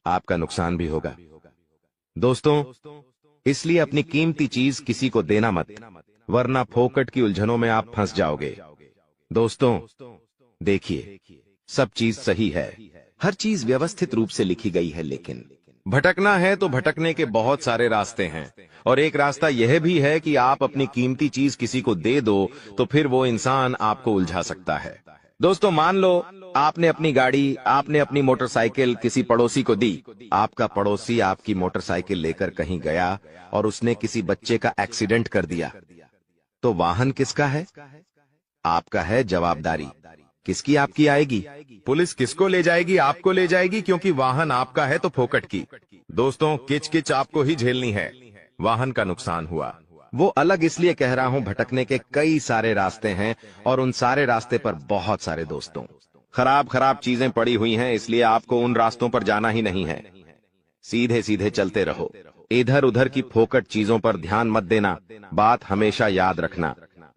आपका नुकसान भी होगा दोस्तों। इसलिए अपनी कीमती चीज किसी को देना मत, वरना फोकट की उलझनों में आप फंस जाओगे। दोस्तों देखिए, सब चीज सही है, हर चीज व्यवस्थित रूप से लिखी गई है, लेकिन भटकना है तो भटकने के बहुत सारे रास्ते हैं। और एक रास्ता यह भी है कि आप अपनी कीमती चीज किसी को दे दो तो फिर वो इंसान आपको उलझा सकता है। दोस्तों, मान लो आपने अपनी गाड़ी, आपने अपनी मोटरसाइकिल किसी पड़ोसी को दी। आपका पड़ोसी आपकी मोटरसाइकिल लेकर कहीं गया और उसने किसी बच्चे का एक्सीडेंट कर दिया, तो वाहन किसका है? आपका है। जवाबदारी किसकी आपकी आएगी? पुलिस किसको ले जाएगी? आपको ले जाएगी, क्योंकि वाहन आपका है तो फोकट की। दोस्तों, किच किच आपको ही झेलनी है। वाहन का नुकसान हुआ, वो अलग, इसलिए कह रहा हूं, भटकने के कई सारे रास्ते हैं और उन सारे रास्ते पर बहुत सारे दोस्तों खराब खराब चीजें पड़ी हुई हैं, इसलिए आपको उन रास्तों पर जाना ही नहीं है। सीधे सीधे चलते रहो, इधर उधर की फोकट चीजों पर ध्यान मत देना। बात हमेशा याद रखना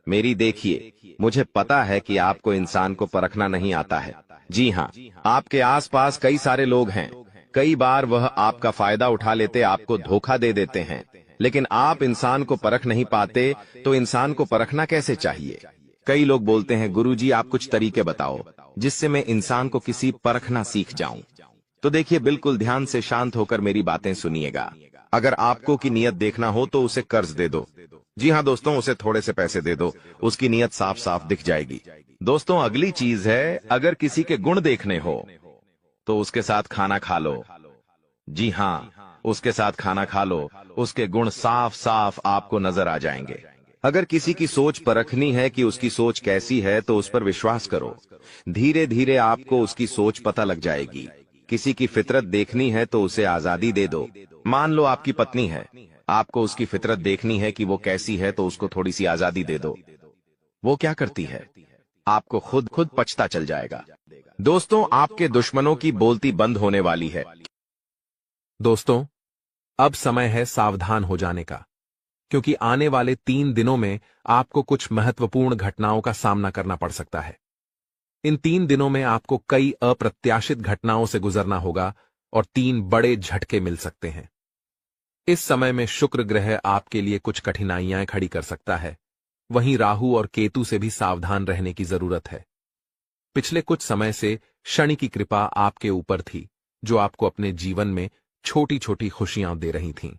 मेरी। देखिए, मुझे पता है कि आपको इंसान को परखना नहीं आता है। जी हाँ, आपके आसपास कई सारे लोग हैं, कई बार वह आपका फायदा उठा लेते, आपको धोखा दे देते हैं, लेकिन आप इंसान को परख नहीं पाते, तो इंसान को परखना कैसे चाहिए? कई लोग बोलते हैं, गुरुजी आप कुछ तरीके बताओ जिससे मैं इंसान को किसी परखना सीख जाऊं। तो देखिए, बिल्कुल ध्यान से शांत होकर मेरी बातें सुनिएगा। अगर आपको की नियत देखना हो तो उसे कर्ज दे दो। जी हाँ दोस्तों, उसे थोड़े से पैसे दे दो, उसकी नियत साफ साफ दिख जाएगी। दोस्तों, अगली चीज है, अगर किसी के गुण देखने हो तो उसके साथ खाना खा लो। जी हाँ, उसके साथ खाना खा लो, उसके गुण साफ साफ आपको नजर आ जाएंगे। अगर किसी की सोच परखनी है कि उसकी सोच कैसी है तो उस पर विश्वास करो, धीरे धीरे आपको उसकी सोच पता लग जाएगी। किसी की फितरत देखनी है तो उसे आजादी दे दो। मान लो आपकी पत्नी है, आपको उसकी फितरत देखनी है कि वो कैसी है, तो उसको थोड़ी सी आजादी दे दो। वो क्या करती है, आपको खुद खुद पछता चल जाएगा। दोस्तों, आपके दुश्मनों की बोलती बंद होने वाली है। दोस्तों, अब समय है सावधान हो जाने का, क्योंकि आने वाले 3 दिनों में आपको कुछ महत्वपूर्ण घटनाओं का सामना करना पड़ सकता है। इन 3 दिनों में आपको कई अप्रत्याशित घटनाओं से गुजरना होगा और 3 बड़े झटके मिल सकते हैं। इस समय में शुक्र ग्रह आपके लिए कुछ कठिनाइयां खड़ी कर सकता है, वहीं राहु और केतु से भी सावधान रहने की जरूरत है। पिछले कुछ समय से शनि की कृपा आपके ऊपर थी, जो आपको अपने जीवन में छोटी छोटी खुशियां दे रही थीं।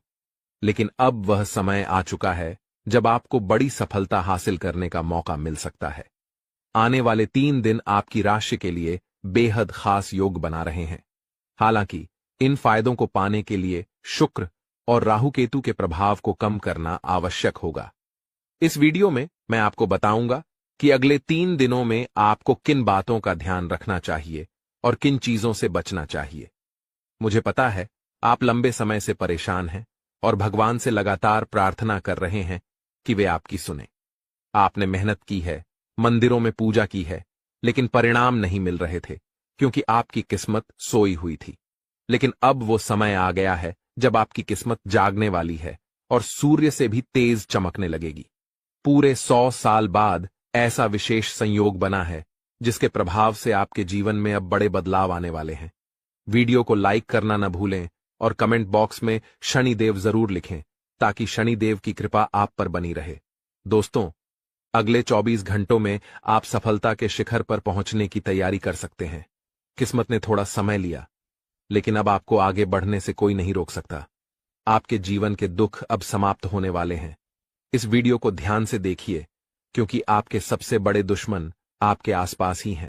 लेकिन अब वह समय आ चुका है जब आपको बड़ी सफलता हासिल करने का मौका मिल सकता है। आने वाले 3 दिन आपकी राशि के लिए बेहद खास योग बना रहे हैं। हालांकि इन फायदों को पाने के लिए शुक्र और राहु केतु के प्रभाव को कम करना आवश्यक होगा। इस वीडियो में मैं आपको बताऊंगा कि अगले 3 दिनों में आपको किन बातों का ध्यान रखना चाहिए और किन चीजों से बचना चाहिए। मुझे पता है आप लंबे समय से परेशान हैं और भगवान से लगातार प्रार्थना कर रहे हैं कि वे आपकी सुने। आपने मेहनत की है, मंदिरों में पूजा की है, लेकिन परिणाम नहीं मिल रहे थे क्योंकि आपकी किस्मत सोई हुई थी। लेकिन अब वो समय आ गया है जब आपकी किस्मत जागने वाली है और सूर्य से भी तेज चमकने लगेगी। पूरे 100 साल बाद ऐसा विशेष संयोग बना है जिसके प्रभाव से आपके जीवन में अब बड़े बदलाव आने वाले हैं। वीडियो को लाइक करना न भूलें और कमेंट बॉक्स में शनिदेव जरूर लिखें ताकि शनिदेव की कृपा आप पर बनी रहे। दोस्तों, अगले 24 घंटों में आप सफलता के शिखर पर पहुंचने की तैयारी कर सकते हैं। किस्मत ने थोड़ा समय लिया, लेकिन अब आपको आगे बढ़ने से कोई नहीं रोक सकता। आपके जीवन के दुख अब समाप्त होने वाले हैं। इस वीडियो को ध्यान से देखिए क्योंकि आपके सबसे बड़े दुश्मन आपके आसपास ही हैं।